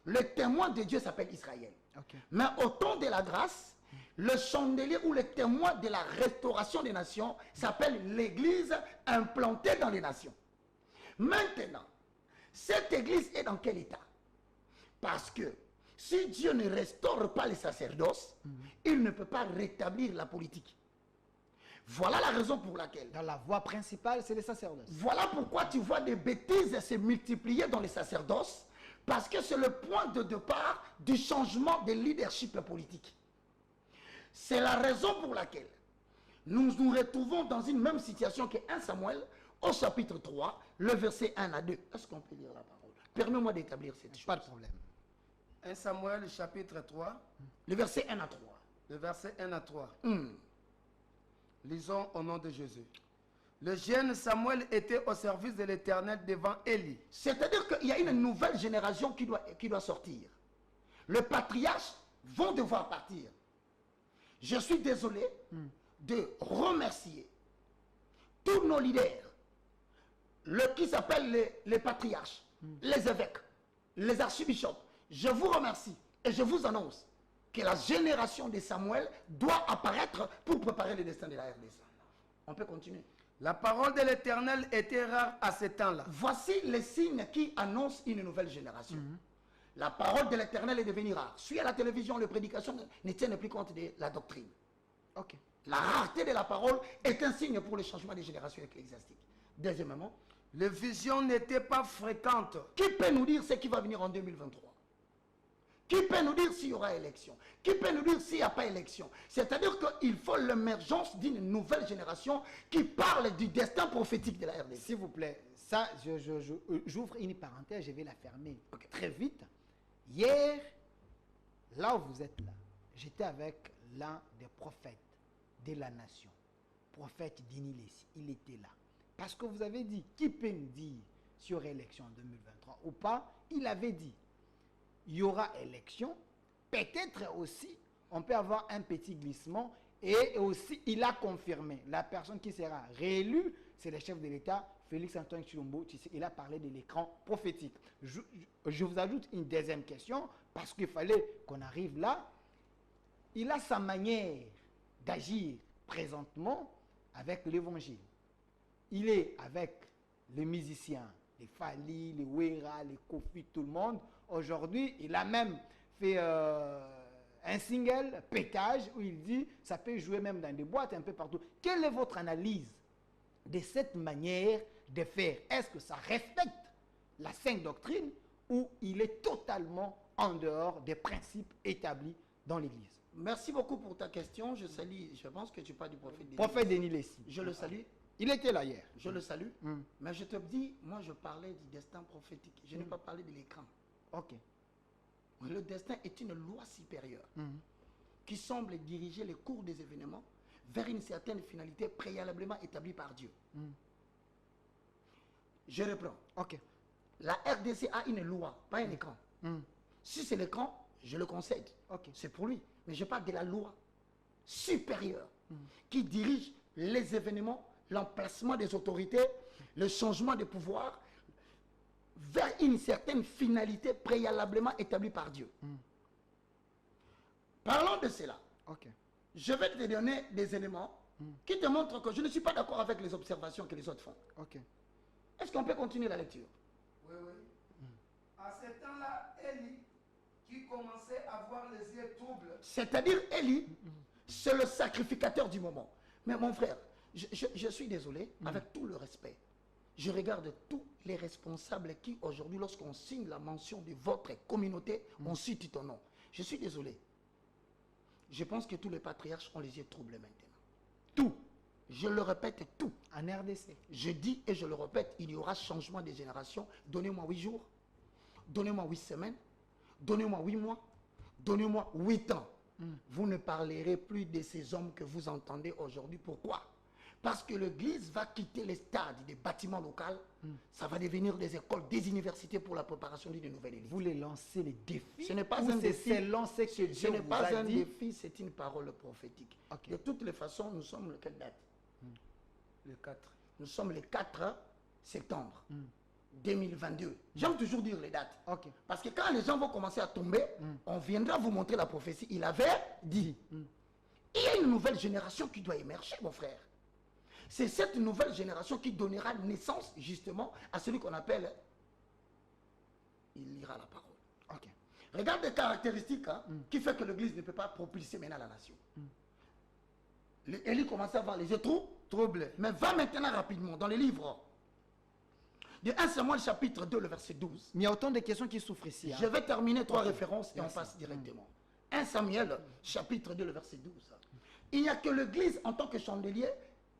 le témoin de Dieu s'appelle Israël. Okay. Mais au temps de la grâce, le chandelier ou le témoin de la restauration des nations s'appelle l'église implantée dans les nations. Maintenant, cette église est dans quel état? Parce que si Dieu ne restaure pas les sacerdoces, il ne peut pas rétablir la politique. Voilà la raison pour laquelle. Dans la voie principale, c'est les sacerdoces. Voilà pourquoi tu vois des bêtises se multiplier dans les sacerdoces, parce que c'est le point de départ du changement de leadership politique. C'est la raison pour laquelle nous nous retrouvons dans une même situation que 1 Samuel au chapitre 3, le verset 1 à 2. Est-ce qu'on peut lire la parole? Permets-moi d'établir cette chose. Pas de problème. 1 Samuel chapitre 3, Le verset 1 à 3. le verset 1 à 3. Lisons au nom de Jésus. Le jeune Samuel était au service de l'Éternel devant Élie. C'est-à-dire qu'il y a une nouvelle génération qui doit sortir. Les patriarches vont devoir partir. Je suis désolé de remercier tous nos leaders, qui s'appellent les patriarches, les évêques, les archibishops. Je vous remercie et je vous annonce que la génération de Samuel doit apparaître pour préparer le destin de la RDC. On peut continuer. La parole de l'Éternel était rare à ce temps-là. Voici les signes qui annoncent une nouvelle génération. La parole de l'Éternel est devenue rare. Suis à la télévision, les prédications ne tiennent plus compte de la doctrine. Ok. La rareté de la parole est un signe pour le changement des générations ecclésiastiques. Deuxièmement, Les visions n'étaient pas fréquentes. qui peut nous dire ce qui va venir en 2023? Qui peut nous dire s'il y aura élection? Qui peut nous dire s'il n'y a pas élection? C'est-à-dire qu'il faut l'émergence d'une nouvelle génération qui parle du destin prophétique de la RDC. S'il vous plaît, ça, j'ouvre une parenthèse, je vais la fermer très vite. Hier, là où vous êtes là, j'étais avec l'un des prophètes de la nation, prophète Dinilesi. Il était là. Parce que vous avez dit, qui peut nous dire s'il y aura élection en 2023 ou pas? Il avait dit, il y aura élection. Peut-être aussi, on peut avoir un petit glissement. Et aussi, il a confirmé, la personne qui sera réélue, c'est le chef de l'État, Félix-Antoine Tshilombo. Il a parlé de l'écran prophétique. Je vous ajoute une deuxième question, parce qu'il fallait qu'on arrive là. Il a sa manière d'agir présentement avec l'évangile. Il est avec les musiciens, les Fali, les Wera, les Kofi, tout le monde. Aujourd'hui, il a même fait un single, Pétage, où il dit, ça peut jouer même dans des boîtes, un peu partout. Quelle est votre analyse de cette manière de faire? Est-ce que ça respecte la sainte doctrine ou il est totalement en dehors des principes établis dans l'Église? Merci beaucoup pour ta question. Je pense que tu parles du prophète Denis. Prophète Dinilesi. Je le salue. Il était là hier. Je le salue. Mais je te dis, moi je parlais du destin prophétique. Je n'ai pas parlé de l'écran. Ok. Le destin est une loi supérieure qui semble diriger les cours des événements vers une certaine finalité préalablement établie par Dieu. Je reprends. Ok. La RDC a une loi, pas un écran. Si c'est l'écran, je le concède. Ok. C'est pour lui. Mais je parle de la loi supérieure qui dirige les événements, l'emplacement des autorités, le changement de pouvoir vers une certaine finalité préalablement établie par Dieu. Parlons de cela. Ok. Je vais te donner des éléments qui te montrent que je ne suis pas d'accord avec les observations que les autres font. Ok. Est-ce qu'on peut continuer la lecture? Oui, oui. À ce temps-là, Élie, qui commençait à avoir les yeux troubles, C'est-à-dire, Élie, c'est le sacrificateur du moment. Mais mon frère, je suis désolé, avec tout le respect, je regarde tous les responsables qui, aujourd'hui, lorsqu'on signe la mention de votre communauté, on cite ton nom. Je suis désolé. Je pense que tous les patriarches ont les yeux troubles maintenant. Tout. Je le répète, tout. En RDC. Je dis et je le répète, il y aura changement des générations. Donnez-moi 8 jours. Donnez-moi 8 semaines. Donnez-moi 8 mois. Donnez-moi 8 ans. Vous ne parlerez plus de ces hommes que vous entendez aujourd'hui. Pourquoi? Parce que l'église va quitter les stades des bâtiments locaux, ça va devenir des écoles, des universités pour la préparation d'une nouvelle élite. Vous les lancez les défis. Ce n'est pas ou un défi. C'est lancé que Ce Dieu n'est vous pas a un dit. défi, c'est une parole prophétique. Ok. De toutes les façons, nous sommes le quelle date? Le 4. Nous sommes le 4 septembre 2022. J'aime toujours dire les dates. Ok. Parce que quand les gens vont commencer à tomber, on viendra vous montrer la prophétie. Il avait dit. Il y a une nouvelle génération qui doit émerger, mon frère. C'est cette nouvelle génération qui donnera naissance justement à celui qu'on appelle, il lira la parole. Ok. Regarde les caractéristiques qui fait que l'église ne peut pas propulser maintenant la nation. Élie commence à avoir les yeux troublés, mais va maintenant rapidement dans les livres de 1 Samuel chapitre 2, le verset 12. Mais il y a autant de questions qui souffrent ici. Je vais terminer 3 références et Merci. on passe directement. 1 Samuel chapitre 2, le verset 12. Il n'y a que l'église en tant que chandelier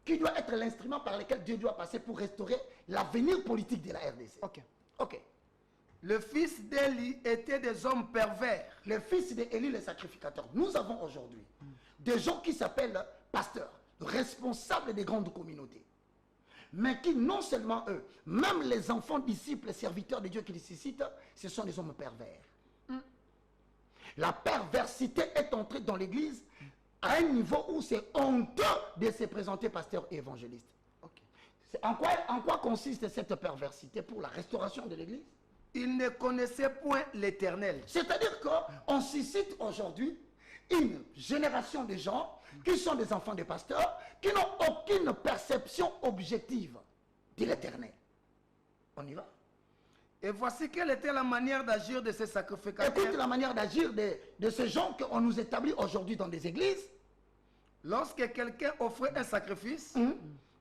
qui doit être l'instrument par lequel Dieu doit passer pour restaurer l'avenir politique de la RDC. Ok. Ok. Le fils d'Élie était des hommes pervers. Les fils d'Élie, les sacrificateurs. Nous avons aujourd'hui des gens qui s'appellent pasteurs, responsables des grandes communautés. Mais qui, non seulement eux, même les enfants, disciples, serviteurs de Dieu qui les suscitent, ce sont des hommes pervers. La perversité est entrée dans l'église à un niveau où c'est honteux de se présenter pasteur et évangéliste. Ok. En quoi consiste cette perversité pour la restauration de l'église? Ils ne connaissaient point l'Éternel. C'est-à-dire qu'on suscite aujourd'hui une génération de gens qui sont des enfants des pasteurs, qui n'ont aucune perception objective de l'éternel. On y va. Et voici quelle était la manière d'agir de ces sacrificateurs. Écoute la manière d'agir de ces gens qu'on nous établit aujourd'hui dans des églises. Lorsque quelqu'un offrait un sacrifice,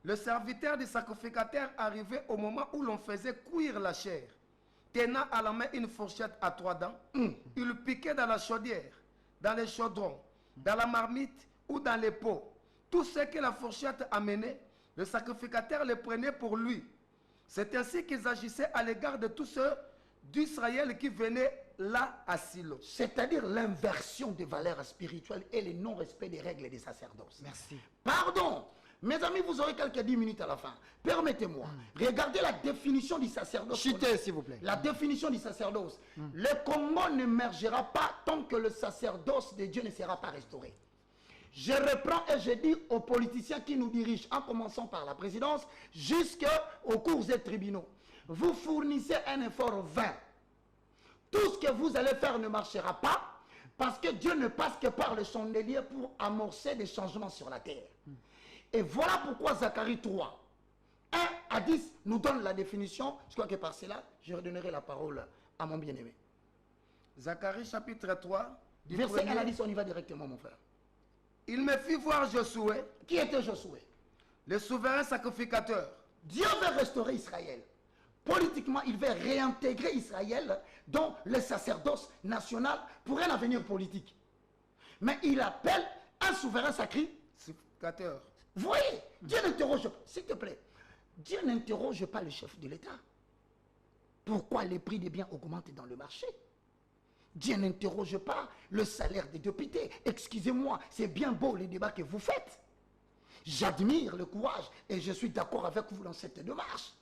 le serviteur du sacrificateur arrivait au moment où l'on faisait cuire la chair. Tenant à la main une fourchette à 3 dents, il piquait dans la chaudière, dans les chaudrons, dans la marmite ou dans les pots. Tout ce que la fourchette amenait, le sacrificateur le prenait pour lui. C'est ainsi qu'ils agissaient à l'égard de tous ceux d'Israël qui venaient là à Silo. C'est-à-dire l'inversion des valeurs spirituelles et le non-respect des règles des sacerdoces. Merci. Pardon, mes amis, vous aurez quelques 10 minutes à la fin. Permettez-moi, regardez la définition du sacerdoce. Chutez, s'il vous plaît. La définition du sacerdoce. Le Congo n'émergera pas tant que le sacerdoce de Dieu ne sera pas restauré. Je reprends et je dis aux politiciens qui nous dirigent, en commençant par la présidence, jusqu'aux cours et tribunaux. Vous fournissez un effort vain. Tout ce que vous allez faire ne marchera pas parce que Dieu ne passe que par le chandelier pour amorcer des changements sur la terre. Et voilà pourquoi Zacharie 3, 1 à 10 nous donne la définition. Je crois que par cela, je redonnerai la parole à mon bien-aimé. Zacharie chapitre 3, du Verset 1 premier. à 10, on y va directement, mon frère. Il me fit voir Josué, Qui était Josué? le souverain sacrificateur. Dieu veut restaurer Israël. Politiquement, il veut réintégrer Israël dans le sacerdoce national pour un avenir politique. Mais il appelle un souverain sacré. Sacrificateur. Vous voyez, Dieu n'interroge pas, s'il te plaît, Dieu n'interroge pas le chef de l'État. Pourquoi les prix des biens augmentent dans le marché? Dieu n'interroge pas le salaire des députés. Excusez-moi, c'est bien beau les débats que vous faites. J'admire le courage et je suis d'accord avec vous dans cette démarche.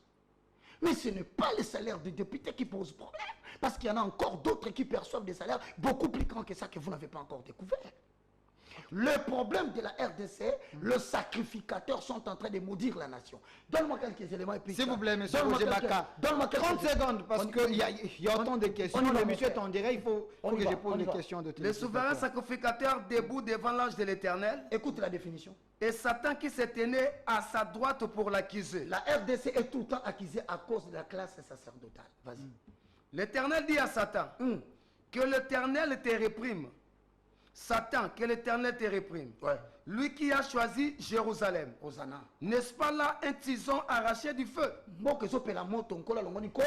Mais ce n'est pas le salaire des députés qui pose problème. Parce qu'il y en a encore d'autres qui perçoivent des salaires beaucoup plus grands que ça que vous n'avez pas encore découvert. Le problème de la RDC, le sacrificateur sont en train de maudire la nation. Donne-moi quelques éléments et puis... S'il vous plaît, monsieur Donne-moi Roger quelques- Baka. Donne-moi quelques- 30 secondes, parce On- qu'il y a autant de questions. on y va, Le mon monsieur est frère. en direct, il faut On y que va, je pose on y des va. questions de Le souverain sacrificateur debout devant l'ange de l'Éternel, Écoute la définition. et Satan qui se tenait à sa droite pour l'accuser. La RDC est tout le temps accusée à cause de la classe sacerdotale. Vas-y. L'Éternel dit à Satan, que l'Éternel te réprime. Satan, que l'Éternel te réprime. Ouais. Lui qui a choisi Jérusalem. Hosanna. N'est-ce pas là un tison arraché du feu? Mboka ezopela moto nkola longoni ko.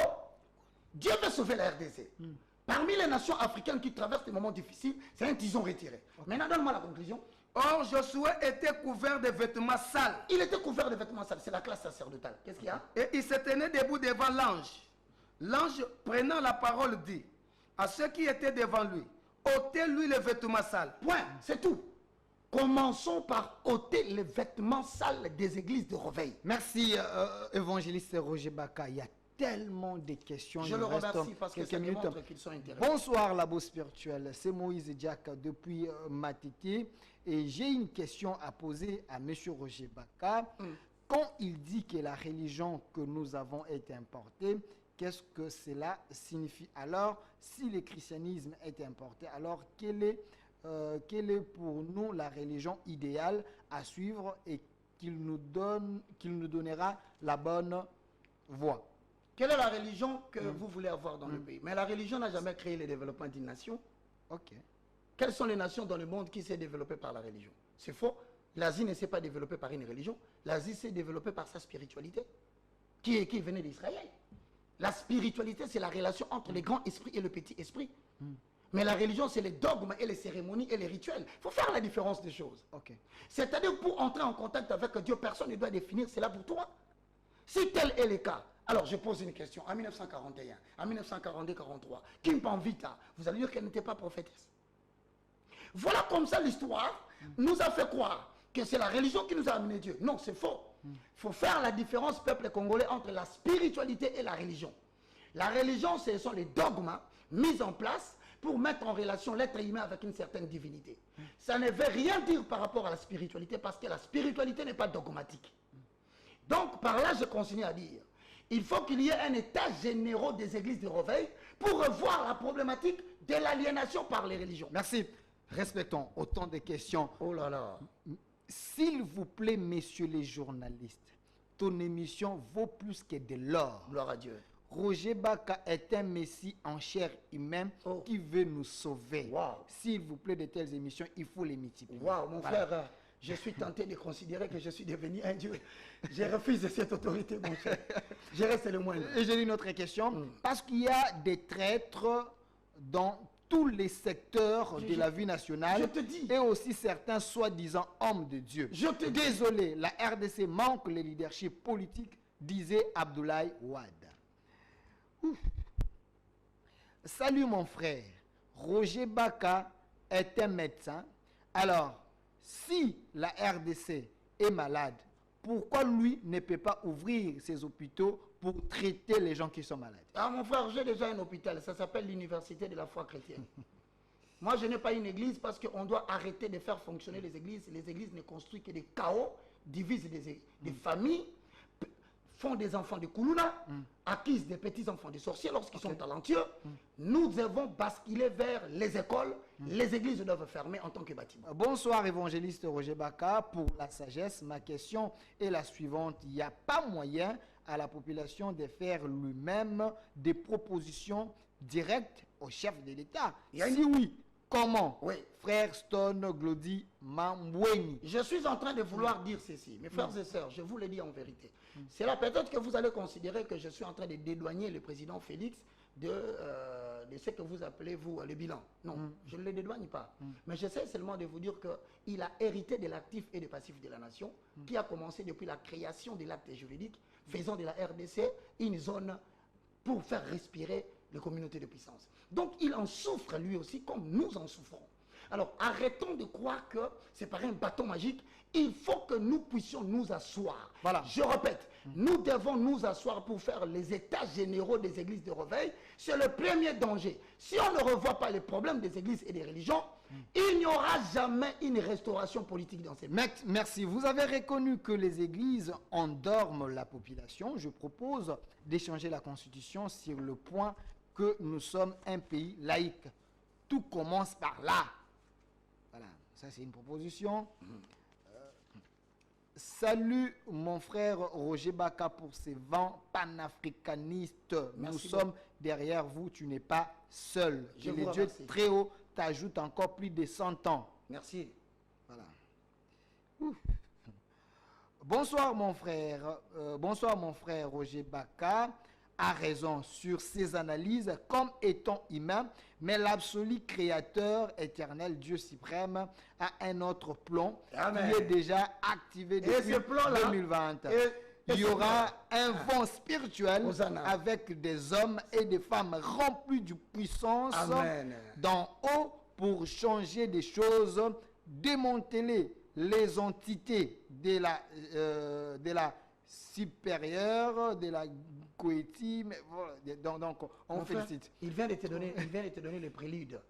Dieu veut sauver la RDC. Parmi les nations africaines qui traversent des moments difficiles, c'est un tison retiré. Maintenant, donne-moi la conclusion. Or, Josué était couvert de vêtements sales. Il était couvert de vêtements sales. C'est la classe sacerdotale. Qu'est-ce qu'il y a? Et il se tenait debout devant l'ange. L'ange, prenant la parole, dit à ceux qui étaient devant lui, ôtez-lui les vêtements sales. Point. C'est tout. Commençons par ôter les vêtements sales des églises de réveil. Merci, évangéliste Roger Baka. Il y a tellement de questions. Je le remercie parce que ça démontre qu'ils sont intéressés. Bonsoir, Labo Spirituel. C'est Moïse Diak depuis Matete. Et j'ai une question à poser à M. Roger Baka. Quand il dit que la religion que nous avons est importée, qu'est-ce que cela signifie? Alors, si le christianisme est importé, alors quelle est pour nous la religion idéale à suivre et qu'il nous donnera la bonne voie? Quelle est la religion que vous voulez avoir dans le pays? Mais la religion n'a jamais créé le développement d'une nation. Ok. Quelles sont les nations dans le monde qui s'est développée par la religion? C'est faux. L'Asie ne s'est pas développée par une religion. L'Asie s'est développée par sa spiritualité, qui venait d'Israël. La spiritualité, c'est la relation entre les grands esprits et le petit esprit. Mais la religion, c'est les dogmes et les cérémonies et les rituels. Il faut faire la différence des choses. Ok. C'est-à-dire, pour entrer en contact avec Dieu, personne ne doit définir cela pour toi. Si tel est le cas, alors je pose une question. En 1941, en 1942-43, Kim Panvita, vous allez dire qu'elle n'était pas prophétesse. Voilà comme ça l'histoire nous a fait croire que c'est la religion qui nous a amené Dieu. Non, c'est faux. Il faut faire la différence, peuple congolais, entre la spiritualité et la religion. La religion, ce sont les dogmes mis en place pour mettre en relation l'être humain avec une certaine divinité. Ça ne veut rien dire par rapport à la spiritualité, parce que la spiritualité n'est pas dogmatique. Donc, par là, je continue à dire, il faut qu'il y ait un état général des églises de réveil pour revoir la problématique de l'aliénation par les religions. Merci. Respectons autant de questions. Oh là là. S'il vous plaît, messieurs les journalistes, ton émission vaut plus que de l'or. Gloire à Dieu. Roger Baka est un messie en chair humaine qui veut nous sauver. Wow. S'il vous plaît, de telles émissions, il faut les multiplier. Waouh, mon frère, je suis tenté de considérer que je suis devenu un Dieu. Je refuse cette autorité, mon cher. Je reste le moindre. Et j'ai une autre question. Parce qu'il y a des traîtres dans tous les secteurs de la vie nationale. Je te dis. Et aussi certains soi-disant hommes de Dieu. Je te dis. Désolé, la RDC manque le leadership politique, disait Abdoulaye Wade. Ouf. Salut mon frère. Roger Baka est un médecin. Alors, si la RDC est malade, pourquoi lui ne peut pas ouvrir ses hôpitaux pour traiter les gens qui sont malades? Ah mon frère, j'ai déjà un hôpital, ça s'appelle l'université de la foi chrétienne. Moi je n'ai pas une église parce qu'on doit arrêter de faire fonctionner les églises. Les églises ne construisent que des chaos, divisent des familles, font des enfants de Koulouna, acquisent des petits enfants de sorciers lorsqu'ils sont talentueux. Nous devons basculer vers les écoles. Les églises doivent fermer en tant que bâtiment. Bonsoir évangéliste Roger Baka. Pour la sagesse, ma question est la suivante. Il n'y a pas moyen à la population de faire lui-même des propositions directes au chef de l'État? Si oui, comment? Oui. Frère Stone Glody Mambweni. Je suis en train de vouloir dire ceci. Mes frères et sœurs, je vous le dis en vérité. C'est là peut-être que vous allez considérer que je suis en train de dédouaner le président Félix de ce que vous appelez, vous, le bilan. Non, je ne le dédouane pas. Mais j'essaie seulement de vous dire qu'il a hérité de l'actif et du passif de la nation, qui a commencé depuis la création de l'acte juridique, faisant de la RDC une zone pour faire respirer les communautés de puissance. Donc il en souffre lui aussi comme nous en souffrons. Alors arrêtons de croire que c'est par un bâton magique. Il faut que nous puissions nous asseoir. Voilà. Je répète, nous devons nous asseoir pour faire les états généraux des églises de réveil. C'est le premier danger. Si on ne revoit pas les problèmes des églises et des religions, il n'y aura jamais une restauration politique dans ces pays. Merci. Vous avez reconnu que les églises endorment la population. Je propose d'échanger la Constitution sur le point que nous sommes un pays laïque. Tout commence par là. Voilà, ça c'est une proposition. Salut mon frère Roger Baka pour ces vents panafricanistes. Nous sommes derrière vous, tu n'es pas seul. Que le Dieu très haut t'ajoute encore plus de 100 ans. Merci. Voilà. Ouf. Bonsoir mon frère Roger Baka a raison sur ses analyses comme étant humain, mais l'absolu créateur éternel, Dieu suprême, a un autre plan qui est déjà activé depuis 2020. Il y aura un vent spirituel avec des hommes et des femmes remplis de puissance d'en haut pour changer des choses démanteler les entités de la supérieure, de la Goétie. Donc, on félicite. Il vient de te donner le prélude.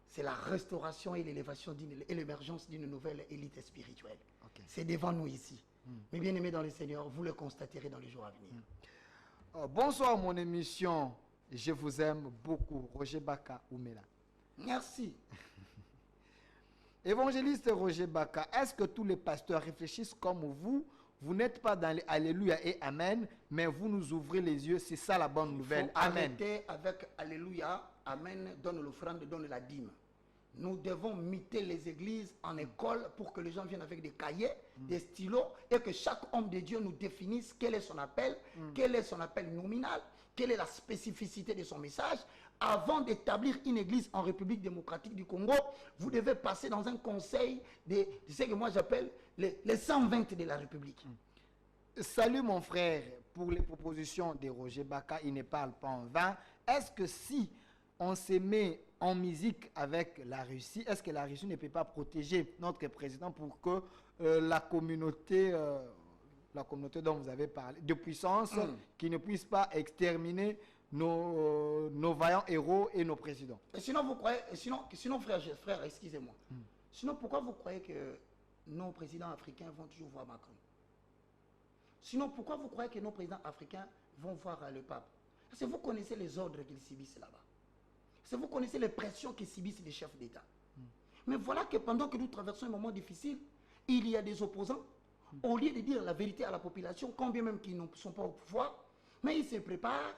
C'est la restauration et l'élévation et l'émergence d'une nouvelle élite spirituelle. Okay. C'est devant nous ici. Mais bien aimés dans le Seigneur, vous le constaterez dans les jours à venir. Bonsoir mon émission. Je vous aime beaucoup. Roger Baka Oumela. Merci. Évangéliste Roger Baka, est-ce que tous les pasteurs réfléchissent comme vous? Vous n'êtes pas dans les Alléluia et Amen, mais vous nous ouvrez les yeux. C'est ça la bonne nouvelle. Amen. Arrêtez avec Alléluia, Amen, donne l'offrande, donne la dîme. Nous devons muter les églises en école pour que les gens viennent avec des cahiers, des stylos, et que chaque homme de Dieu nous définisse quel est son appel, quel est son appel nominal, quelle est la spécificité de son message. Avant d'établir une église en République démocratique du Congo, vous devez passer dans un conseil de ce que moi j'appelle les 120 de la République. Salut mon frère, pour les propositions de Roger Baka, il ne parle pas en vain. Est-ce que si on se met en musique avec la Russie, est-ce que la Russie ne peut pas protéger notre président pour que la communauté dont vous avez parlé, de puissance, qui ne puisse pas exterminer nos vaillants héros et nos présidents? Et sinon, vous croyez, sinon frère, excusez-moi. Sinon, pourquoi vous croyez que nos présidents africains vont toujours voir Macron? Sinon, pourquoi vous croyez que nos présidents africains vont voir le pape? Parce que vous connaissez les ordres qu'ils subissent là-bas. Parce que vous connaissez les pressions qu'ils subissent les chefs d'État. Mais voilà que pendant que nous traversons un moment difficile, il y a des opposants. Au lieu de dire la vérité à la population, quand bien même qu'ils ne sont pas au pouvoir, mais ils se préparent,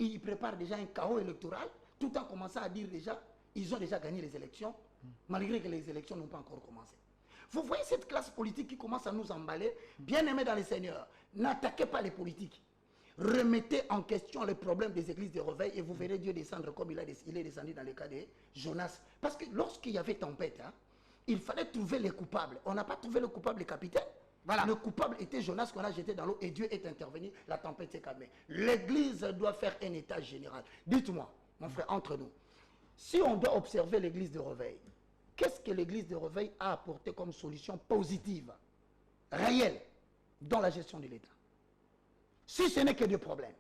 ils préparent déjà un chaos électoral, tout en commençant à dire déjà, ils ont déjà gagné les élections, malgré que les élections n'ont pas encore commencé. Vous voyez cette classe politique qui commence à nous emballer, bien aimés dans les seigneurs, n'attaquez pas les politiques. Remettez en question les problèmes des églises de réveil et vous verrez Dieu descendre comme il est descendu dans le cas de Jonas. Parce que lorsqu'il y avait tempête, il fallait trouver les coupables. On n'a pas trouvé le coupable, le capitaine. Voilà. Le coupable était Jonas qu'on a jeté dans l'eau et Dieu est intervenu, la tempête s'est calmée. L'église doit faire un état général. Dites-moi, mon frère, entre nous, si on doit observer l'église de réveil, qu'est-ce que l'église de réveil a apporté comme solution positive, réelle, dans la gestion de l'État? Si ce n'est que des problèmes.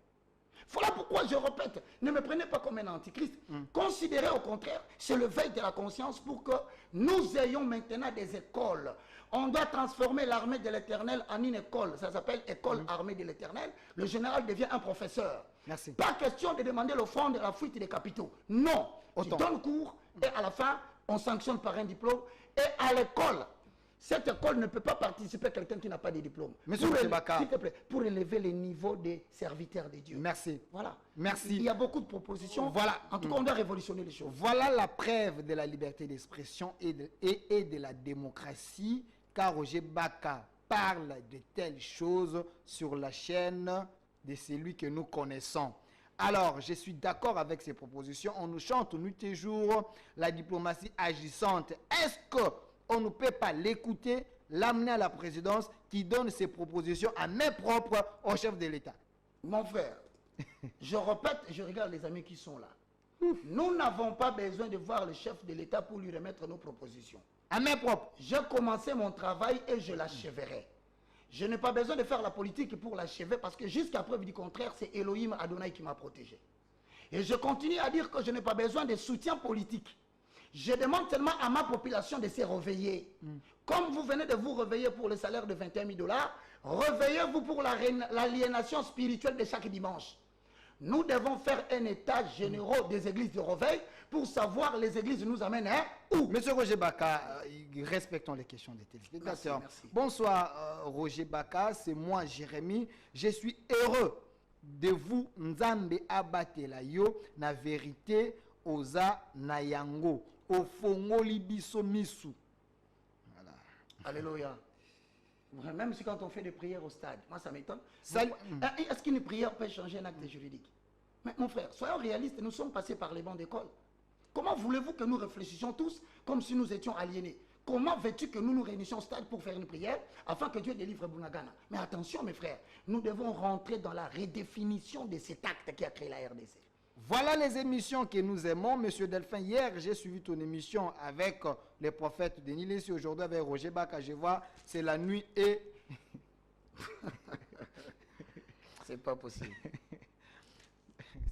Voilà pourquoi je répète, ne me prenez pas comme un antichrist. Considérez au contraire, c'est le veille de la conscience pour que nous ayons maintenant des écoles. On doit transformer l'armée de l'Éternel en une école. Ça s'appelle école armée de l'Éternel. Le général devient un professeur. Merci. Pas question de demander l'offrande de la fuite des capitaux. Non. Tu donnes cours et à la fin, on sanctionne par un diplôme. Et à l'école, cette école ne peut pas participer à quelqu'un qui n'a pas de diplôme. Monsieur Baka, s'il te plaît, pour élever les niveaux des serviteurs de Dieu. Merci. Voilà. Merci. Il y a beaucoup de propositions. Voilà. En tout cas, on doit révolutionner les choses. Voilà la preuve de la liberté d'expression et de la démocratie, car Roger Baka parle de telles choses sur la chaîne de celui que nous connaissons. Alors, je suis d'accord avec ces propositions. On nous chante nuit et jour la diplomatie agissante. Est-ce qu'on ne peut pas l'écouter, l'amener à la présidence qui donne ses propositions à main propre au chef de l'État? Mon frère, je répète, je regarde les amis qui sont là. Nous n'avons pas besoin de voir le chef de l'État pour lui remettre nos propositions. À main propre. J'ai commencé mon travail et je l'achèverai. Je n'ai pas besoin de faire la politique pour l'achever parce que jusqu'à preuve du contraire, c'est Elohim Adonai qui m'a protégé. Et je continue à dire que je n'ai pas besoin de soutien politique. Je demande seulement à ma population de se réveiller. Comme vous venez de vous réveiller pour le salaire de 21 000 $, réveillez-vous pour l'aliénation spirituelle de chaque dimanche. Nous devons faire un état général des églises de réveil pour savoir les églises nous amènent où. Monsieur Roger Baka, respectons les questions des téléspectateurs. Merci. Bonsoir Roger Baka, c'est moi Jérémy. Je suis heureux de vous Nzambe abatela yo na vérité oza na yango ofongoli biso misu. Voilà. Alléluia. Même si quand on fait des prières au stade, moi ça m'étonne. Mm. Est-ce qu'une prière peut changer un acte juridique? Mais mon frère, soyons réalistes, nous sommes passés par les bancs d'école. Comment voulez-vous que nous réfléchissions tous comme si nous étions aliénés? Comment veux-tu que nous nous réunissions au stade pour faire une prière afin que Dieu délivre Bunagana? Mais attention mes frères, nous devons rentrer dans la redéfinition de cet acte qui a créé la RDC. Voilà les émissions que nous aimons. Monsieur Delphin, hier, j'ai suivi ton émission avec les prophètes de Nil. Ici, aujourd'hui, avec Roger Baka, je vois, c'est la nuit et... C'est pas possible.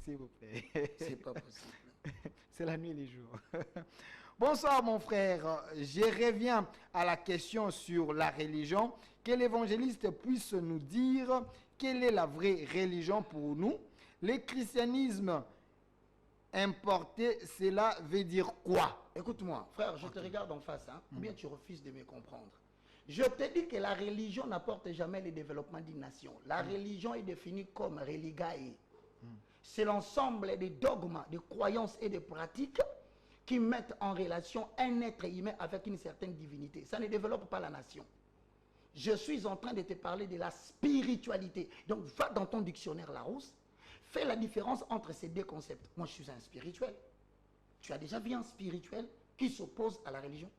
S'il vous plaît. C'est pas possible. C'est la nuit et les jours. Bonsoir, mon frère. Je reviens à la question sur la religion. Que l'évangéliste puisse nous dire quelle est la vraie religion pour nous. Le christianisme importé, cela veut dire quoi? Écoute-moi, frère, je te regarde en face, hein, ou bien tu refuses de me comprendre. Je te dis que la religion n'apporte jamais le développement d'une nation. La religion est définie comme religae. C'est l'ensemble des dogmes, des croyances et des pratiques qui mettent en relation un être humain avec une certaine divinité. Ça ne développe pas la nation. Je suis en train de te parler de la spiritualité. Donc, va dans ton dictionnaire Larousse, fais la différence entre ces deux concepts. Moi, je suis un spirituel. Tu as déjà vu un spirituel qui s'oppose à la religion?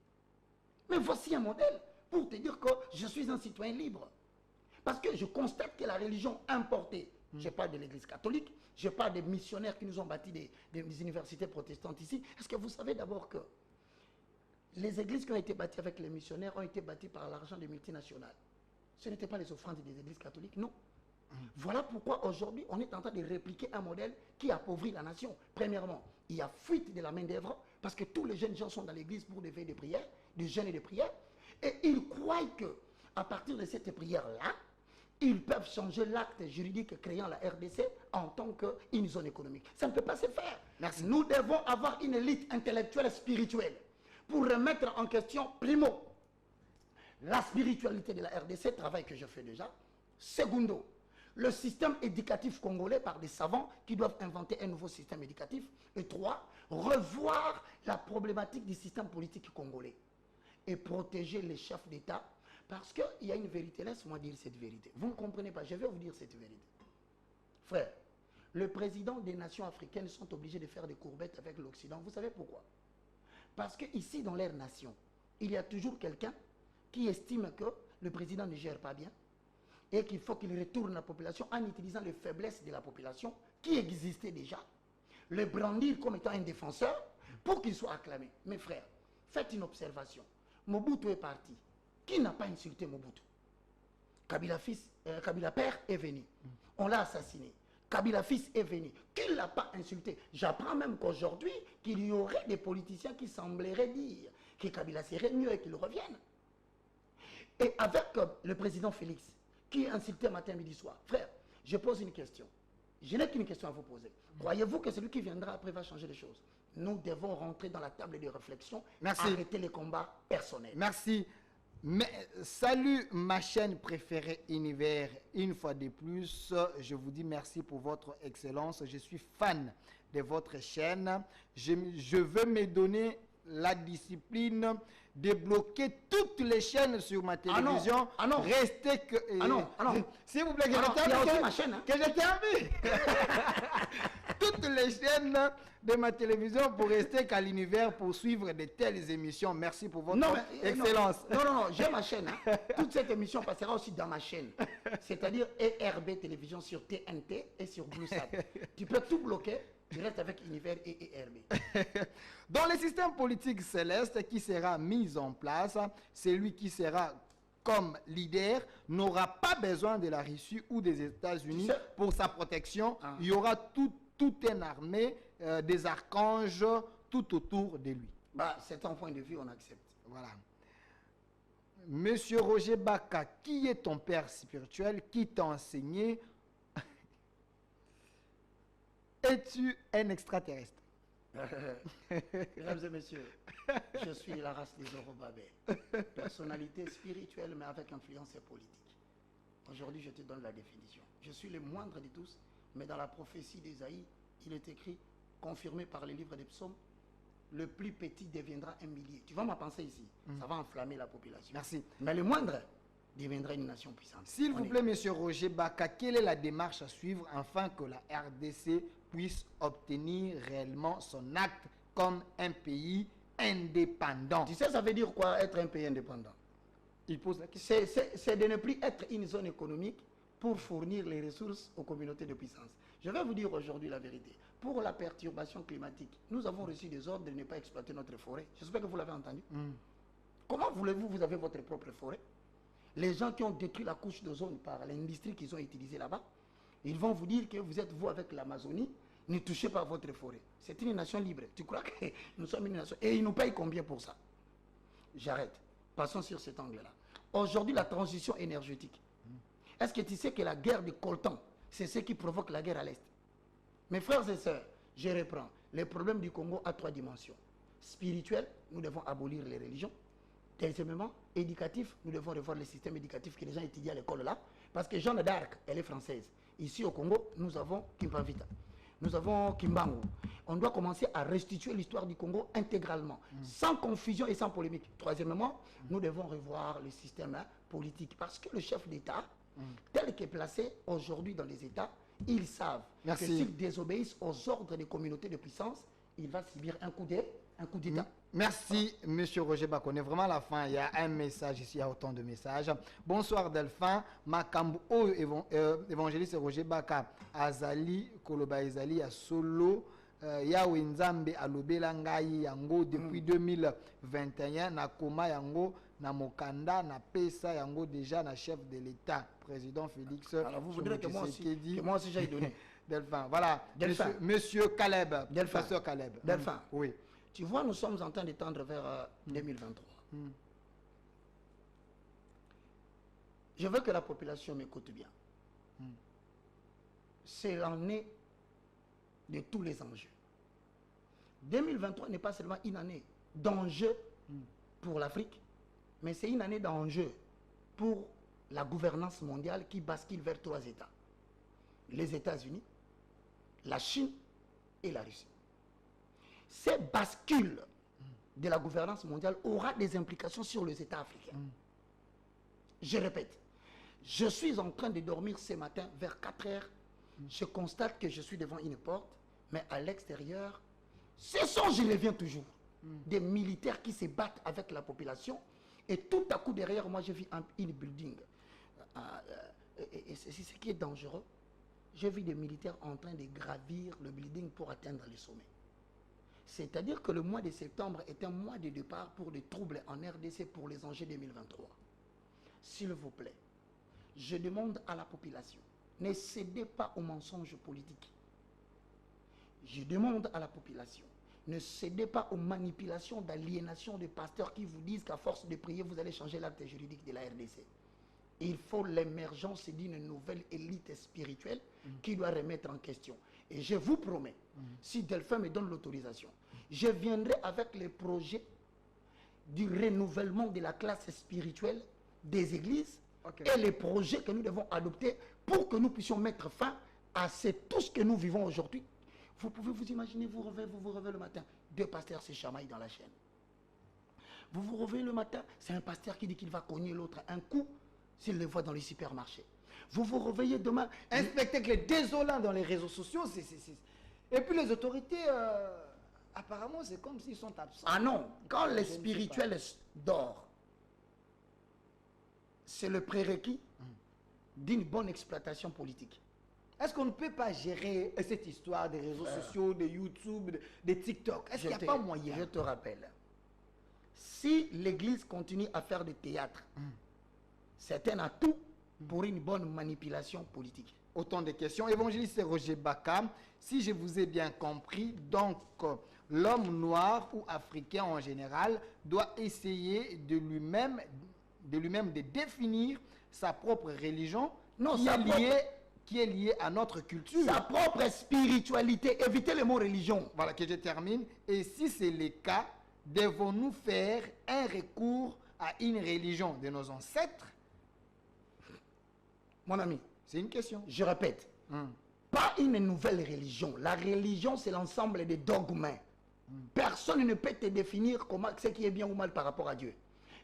Mais voici un modèle pour te dire que je suis un citoyen libre. Parce que je constate que la religion importée, je parle de l'église catholique, je parle des missionnaires qui nous ont bâti des universités protestantes ici. Est-ce que vous savez d'abord que les églises qui ont été bâties avec les missionnaires ont été bâties par l'argent des multinationales? Ce n'étaient pas les offrandes des églises catholiques, non. Voilà pourquoi aujourd'hui on est en train de répliquer un modèle qui appauvrit la nation. Premièrement, il y a fuite de la main d'œuvre parce que tous les jeunes gens sont dans l'église pour des veilles de prière, des jeûnes et de prières, et ils croient que à partir de cette prière-là, ils peuvent changer l'acte juridique créant la RDC en tant qu'une zone économique. Ça ne peut pas se faire. Merci. Nous devons avoir une élite intellectuelle spirituelle pour remettre en question, primo, la spiritualité de la RDC, travail que je fais déjà. Secondo, le système éducatif congolais par des savants qui doivent inventer un nouveau système éducatif. Et trois, revoir la problématique du système politique congolais et protéger les chefs d'État. Parce qu'il y a une vérité, laisse-moi dire cette vérité. Vous ne comprenez pas, je vais vous dire cette vérité. Frère, le président des nations africaines sont obligés de faire des courbettes avec l'Occident. Vous savez pourquoi? Parce qu'ici, dans leur nation, il y a toujours quelqu'un qui estime que le président ne gère pas bien et qu'il faut qu'il retourne la population en utilisant les faiblesses de la population qui existaient déjà, le brandir comme étant un défenseur pour qu'il soit acclamé. Mes frères, faites une observation. Mobutu est parti. Qui n'a pas insulté Mobutu? Kabila père est venu. On l'a assassiné. Kabila fils est venu. Qui ne l'a pas insulté? J'apprends même qu'aujourd'hui, qu'il y aurait des politiciens qui sembleraient dire que Kabila serait mieux et qu'il revienne. Et avec le président Félix, qui insultait matin, midi, soir. Frère, je pose une question. Je n'ai qu'une question à vous poser. Croyez-vous que celui qui viendra après va changer les choses? Nous devons rentrer dans la table de réflexion. Merci. Arrêter les combats personnels. Merci. Mais, salut ma chaîne préférée Univers. Une fois de plus, je vous dis merci pour votre excellence. Je suis fan de votre chaîne. Je veux me donner la discipline de bloquer toutes les chaînes sur ma télévision. Ah non. Restez que... Ah non. S'il vous plaît, que Ah non, je il y a aussi termine. ma chaîne, hein. Que je termine. Toutes les chaînes de ma télévision pour rester qu'à l'univers pour suivre de telles émissions. Merci pour votre excellence. Non, j'ai ma chaîne. Hein. Toute cette émission passera aussi dans ma chaîne. C'est-à-dire ERB Télévision sur TNT et sur BlueSat. Tu peux tout bloquer. Tu restes avec Univers et ERB. Dans le système politique céleste qui sera mis en place, celui qui sera comme leader n'aura pas besoin de la Russie ou des États-Unis pour sa protection. Il y aura toute une armée des archanges tout autour de lui. Bah, c'est ton point de vue, on accepte. Voilà. Monsieur Roger Baka, qui est ton père spirituel? Qui t'a enseigné? Es-tu un extraterrestre? Mesdames et messieurs, je suis la race des Zorobabel. Personnalité spirituelle, mais avec influence politique. Aujourd'hui, je te donne la définition. Je suis le moindre de tous, mais dans la prophétie d'Ésaïe, il est écrit, confirmé par les livres des psaumes, le plus petit deviendra un millier. Tu vois ma pensée ici? Ça va enflammer la population. Merci. Mais le moindre deviendra une nation puissante. S'il vous plaît, monsieur Roger Baka, quelle est la démarche à suivre afin que la RDC puisse obtenir réellement son acte comme un pays indépendant? Tu sais, ça veut dire quoi être un pays indépendant? Il pose la question. C'est de ne plus être une zone économique pour fournir les ressources aux communautés de puissance. Je vais vous dire aujourd'hui la vérité. pour la perturbation climatique, nous avons reçu des ordres de ne pas exploiter notre forêt. J'espère que vous l'avez entendu. Comment voulez-vous, vous avez votre propre forêt? Les gens qui ont détruit la couche d'ozone par l'industrie qu'ils ont utilisée là-bas, ils vont vous dire que vous êtes, vous, avec l'Amazonie, ne touchez pas votre forêt. C'est une nation libre. Tu crois que nous sommes une nation? Et ils nous payent combien pour ça? J'arrête. Passons sur cet angle-là. Aujourd'hui, la transition énergétique. Est-ce que tu sais que la guerre de coltan, c'est ce qui provoque la guerre à l'Est? Mes frères et sœurs, je reprends. Les problèmes du Congo à 3 dimensions. Spirituel, nous devons abolir les religions. Deuxièmement, éducatif, nous devons revoir le système éducatif que les gens étudient à l'école là. Parce que Jeanne d'Arc, elle est française. Ici au Congo, nous avons Kimpavita. Nous avons Kimbangu. On doit commencer à restituer l'histoire du Congo intégralement, sans confusion et sans polémique. Troisièmement, nous devons revoir le système politique. Parce que le chef d'État, tel qu'il est placé aujourd'hui dans les États, ils savent que s'ils désobéissent aux ordres des communautés de puissance, il va subir un coup d'État. Merci, Monsieur Roger Bakone. Vraiment, à la fin, il y a un message ici, il y a autant de messages. Bonsoir, Delphin. Makambu, évangéliste Roger Baka, Azali, Koloba Ezali, à Solo, Yahweh Nzambe, Alobela Ngai, Yango, depuis 2021, Nakoma Yango, Namokanda, Napesa Yango, déjà, na chef de l'État, président Félix. Alors, vous voudrez que moi aussi j'aille donner. Delphin, voilà. Delphin. Monsieur Caleb. Delphin. Professeur Caleb. Delphin. Oui. Tu vois, nous sommes en train de tendre vers 2023. Je veux que la population m'écoute bien. C'est l'année de tous les enjeux. 2023 n'est pas seulement une année d'enjeux pour l'Afrique, mais c'est une année d'enjeux pour la gouvernance mondiale qui bascule vers 3 États. Les États-Unis, la Chine et la Russie. Cette bascule de la gouvernance mondiale aura des implications sur les États africains. Je répète, je suis en train de dormir ce matin vers 4 heures. Je constate que je suis devant une porte, mais à l'extérieur, ce sont, je reviens toujours, des militaires qui se battent avec la population. Et tout à coup, derrière moi, je vis une building. Et c'est ce qui est dangereux. J'ai vu des militaires en train de gravir le building pour atteindre le sommet. C'est-à-dire que le mois de septembre est un mois de départ pour des troubles en RDC pour les enjeux 2023. S'il vous plaît, je demande à la population, ne cédez pas aux mensonges politiques. Je demande à la population, ne cédez pas aux manipulations d'aliénation des pasteurs qui vous disent qu'à force de prier, vous allez changer l'acte juridique de la RDC. Il faut l'émergence d'une nouvelle élite spirituelle qui doit remettre en question. Et je vous promets, si Delphin me donne l'autorisation, je viendrai avec les projets du renouvellement de la classe spirituelle des églises et les projets que nous devons adopter pour que nous puissions mettre fin à tout ce que nous vivons aujourd'hui. Vous pouvez vous imaginer, vous vous réveillez le matin, 2 pasteurs se chamaillent dans la chaîne. Vous vous réveillez le matin, c'est un pasteur qui dit qu'il va cogner l'autre un coup s'il le voit dans les supermarchés. Vous vous réveillez demain... Un spectacle désolant dans les réseaux sociaux. Et puis les autorités, apparemment, c'est comme s'ils sont absents. Ah non, quand les spirituels dorment, c'est le prérequis d'une bonne exploitation politique. Est-ce qu'on ne peut pas gérer cette histoire des réseaux sociaux, de YouTube, de TikTok? Est-ce qu'il n'y a pas moyen? Je te rappelle, si l'Église continue à faire du théâtre, c'est un atout pour une bonne manipulation politique. Autant de questions. Évangéliste Roger Baka, si je vous ai bien compris, donc l'homme noir ou africain en général doit essayer de lui-même de définir sa propre religion qui est liée à notre culture. Sa propre spiritualité. Évitez le mot religion. Voilà, que je termine. Et si c'est le cas, devons-nous faire un recours à une religion de nos ancêtres? Mon ami, c'est une question. Je répète, pas une nouvelle religion. La religion, c'est l'ensemble des dogmes. Personne ne peut te définir comment, ce qui est bien ou mal par rapport à Dieu.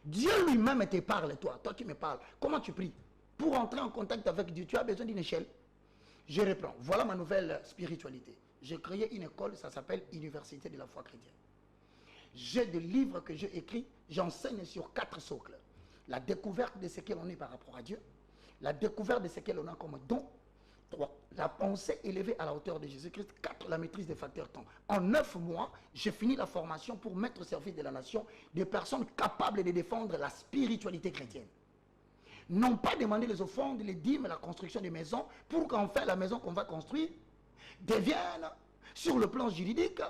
Dieu lui-même te parle, toi qui me parles. Comment tu pries? Pour entrer en contact avec Dieu, tu as besoin d'une échelle. Je reprends. Voilà ma nouvelle spiritualité. J'ai créé une école, ça s'appelle Université de la foi chrétienne. J'ai des livres que j'ai écrits, j'enseigne sur 4 socles. La découverte de ce qu'est l'on est par rapport à Dieu, la découverte de ce qu'elle a comme don 3. La pensée élevée à la hauteur de Jésus-Christ. 4. La maîtrise des facteurs temps. En 9 mois, j'ai fini la formation pour mettre au service de la nation des personnes capables de défendre la spiritualité chrétienne. Non pas demander les offrandes, les dîmes, la construction des maisons, pour qu'enfin la maison qu'on va construire devienne, sur le plan juridique,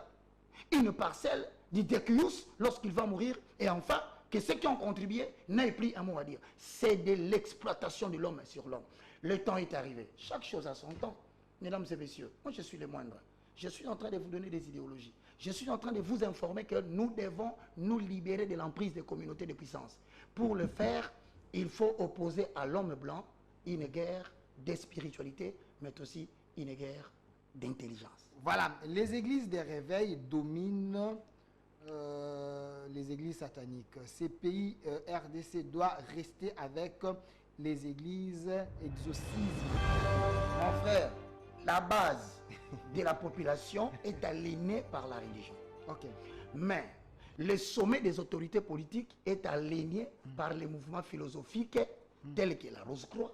une parcelle du Dekius lorsqu'il va mourir, et enfin, que ceux qui ont contribué n'aient plus un mot à dire. C'est de l'exploitation de l'homme sur l'homme. Le temps est arrivé. Chaque chose a son temps. Mesdames et messieurs, moi je suis le moindre. Je suis en train de vous donner des idéologies. Je suis en train de vous informer que nous devons nous libérer de l'emprise des communautés de puissance. Pour le faire, il faut opposer à l'homme blanc une guerre de spiritualité, mais aussi une guerre d'intelligence. Voilà, les églises des réveils dominent les églises sataniques. Ces pays RDC doit rester avec les églises exorcismes. Mon frère, la base de la population est aliénée par la religion. Ok. Mais le sommet des autorités politiques est aligné par les mouvements philosophiques tels que la Rose-Croix,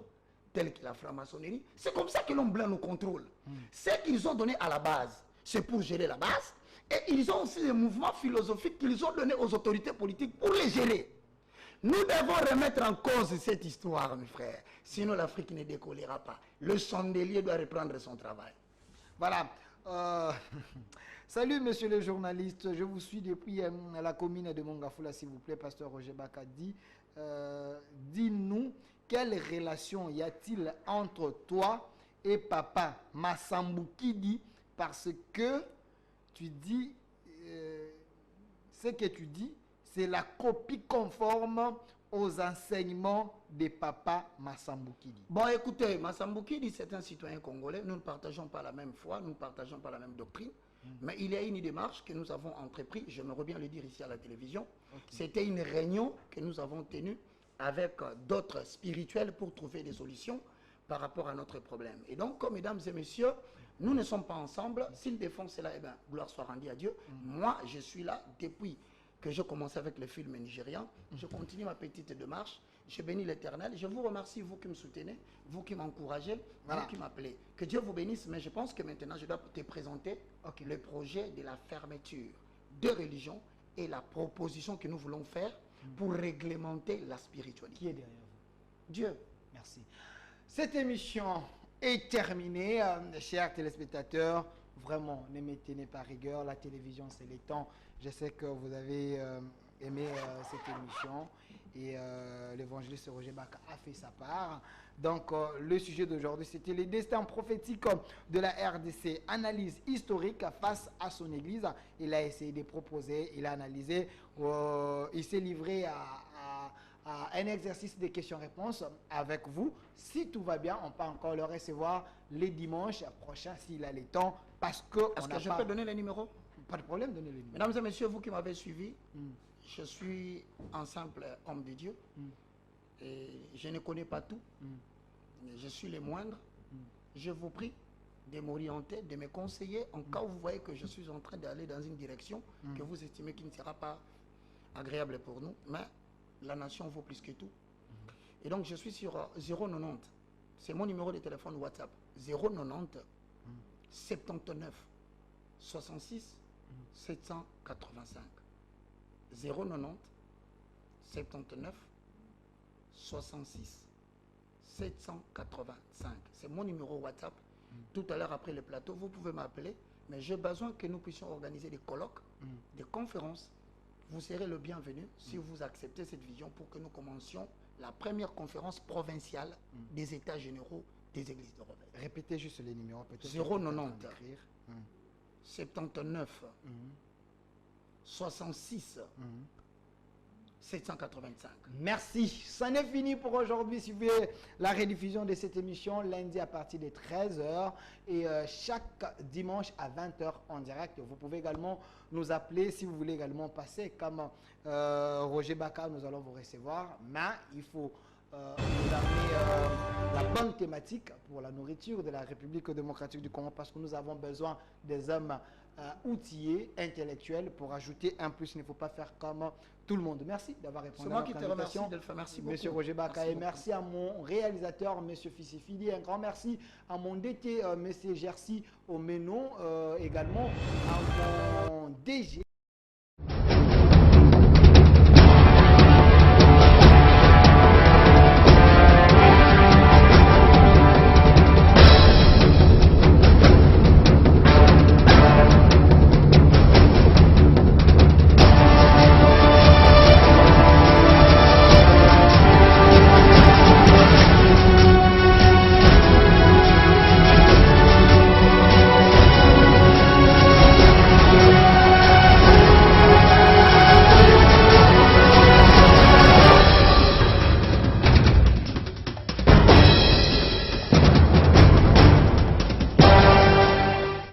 tels que la franc-maçonnerie. C'est comme ça que l'homme blanc nous contrôle. Ce qu'ils ont donné à la base, c'est pour gérer la base. Et ils ont aussi des mouvements philosophiques qu'ils ont donnés aux autorités politiques pour les gérer. Nous devons remettre en cause cette histoire, mes frères. Sinon, l'Afrique ne décollera pas. Le chandelier doit reprendre son travail. Voilà. Salut, monsieur le journaliste. Je vous suis depuis la commune de Mongafula, s'il vous plaît. Pasteur Roger Bakadi. Dis-nous, quelle relation y a-t-il entre toi et papa Massamboukidi? Parce que tu dis, ce que tu dis, c'est la copie conforme aux enseignements de papa Massamboukidi. Bon, écoutez, Massamboukidi, c'est un citoyen congolais. Nous ne partageons pas la même foi, nous ne partageons pas la même doctrine. Mais il y a une démarche que nous avons entreprise, j'aimerais bien le dire ici à la télévision. C'était une réunion que nous avons tenue avec d'autres spirituels pour trouver des solutions par rapport à notre problème. Et donc, mesdames et messieurs, nous ne sommes pas ensemble. S'ils défendent cela, eh bien, gloire soit rendue à Dieu. Moi, je suis là depuis que je commençais avec le film nigérian. Je continue ma petite démarche. Je bénis l'Éternel. Je vous remercie, vous qui me soutenez, vous qui m'encouragez, vous qui m'appelez. Que Dieu vous bénisse, mais je pense que maintenant, je dois te présenter le projet de la fermeture de religion et la proposition que nous voulons faire pour réglementer la spiritualité. Qui est derrière vous? Dieu. Merci. Cette émission est terminée, chers téléspectateurs. Vraiment, ne me tenez pas rigueur. La télévision, c'est les temps. Je sais que vous avez aimé cette émission. Et l'évangéliste Roger Baka a fait sa part. Donc, le sujet d'aujourd'hui, c'était les destins prophétiques de la RDC. Analyse historique face à son église. Il a essayé de proposer, il a analysé. Il s'est livré à un exercice de questions-réponses avec vous. Si tout va bien, on peut encore le recevoir les dimanches prochains s'il a le temps. Parce que est-ce que je peux donner les numéros? Pas de problème, donnez les numéros. Mesdames et messieurs, vous qui m'avez suivi, je suis un simple homme de Dieu. Et je ne connais pas tout. Je suis le moindre. Je vous prie de m'orienter, de me conseiller en cas où vous voyez que je suis en train d'aller dans une direction que vous estimez qui ne sera pas agréable pour nous. Mais la nation vaut plus que tout. Et donc je suis sur 090. C'est mon numéro de téléphone WhatsApp. 090 79 66 785. 090 79 66 785. C'est mon numéro WhatsApp. Tout à l'heure après le plateau, vous pouvez m'appeler, mais j'ai besoin que nous puissions organiser des colloques, des conférences. Vous serez le bienvenu si vous acceptez cette vision pour que nous commencions la première conférence provinciale des États généraux des églises de réveil. Répétez juste les numéros. 090 79 66 785. Merci. Ça n'est fini pour aujourd'hui. Suivez la rediffusion de cette émission lundi à partir de 13h et chaque dimanche à 20h en direct. Vous pouvez également nous appeler si vous voulez également passer comme Roger Baka. Nous allons vous recevoir. Mais il faut nous amener la bonne thématique pour la nourriture de la République démocratique du Congo parce que nous avons besoin des hommes outillés, intellectuels pour ajouter un plus. Il ne faut pas faire comme tout le monde. Merci d'avoir répondu C'est à moi notre qui te remercie, invitation. Delphin. Merci beaucoup. Monsieur Roger Bakaye, beaucoup. merci à mon réalisateur, Monsieur Fissifili. Un grand merci à mon DT, Monsieur Jersey Omeno, également à mon DG.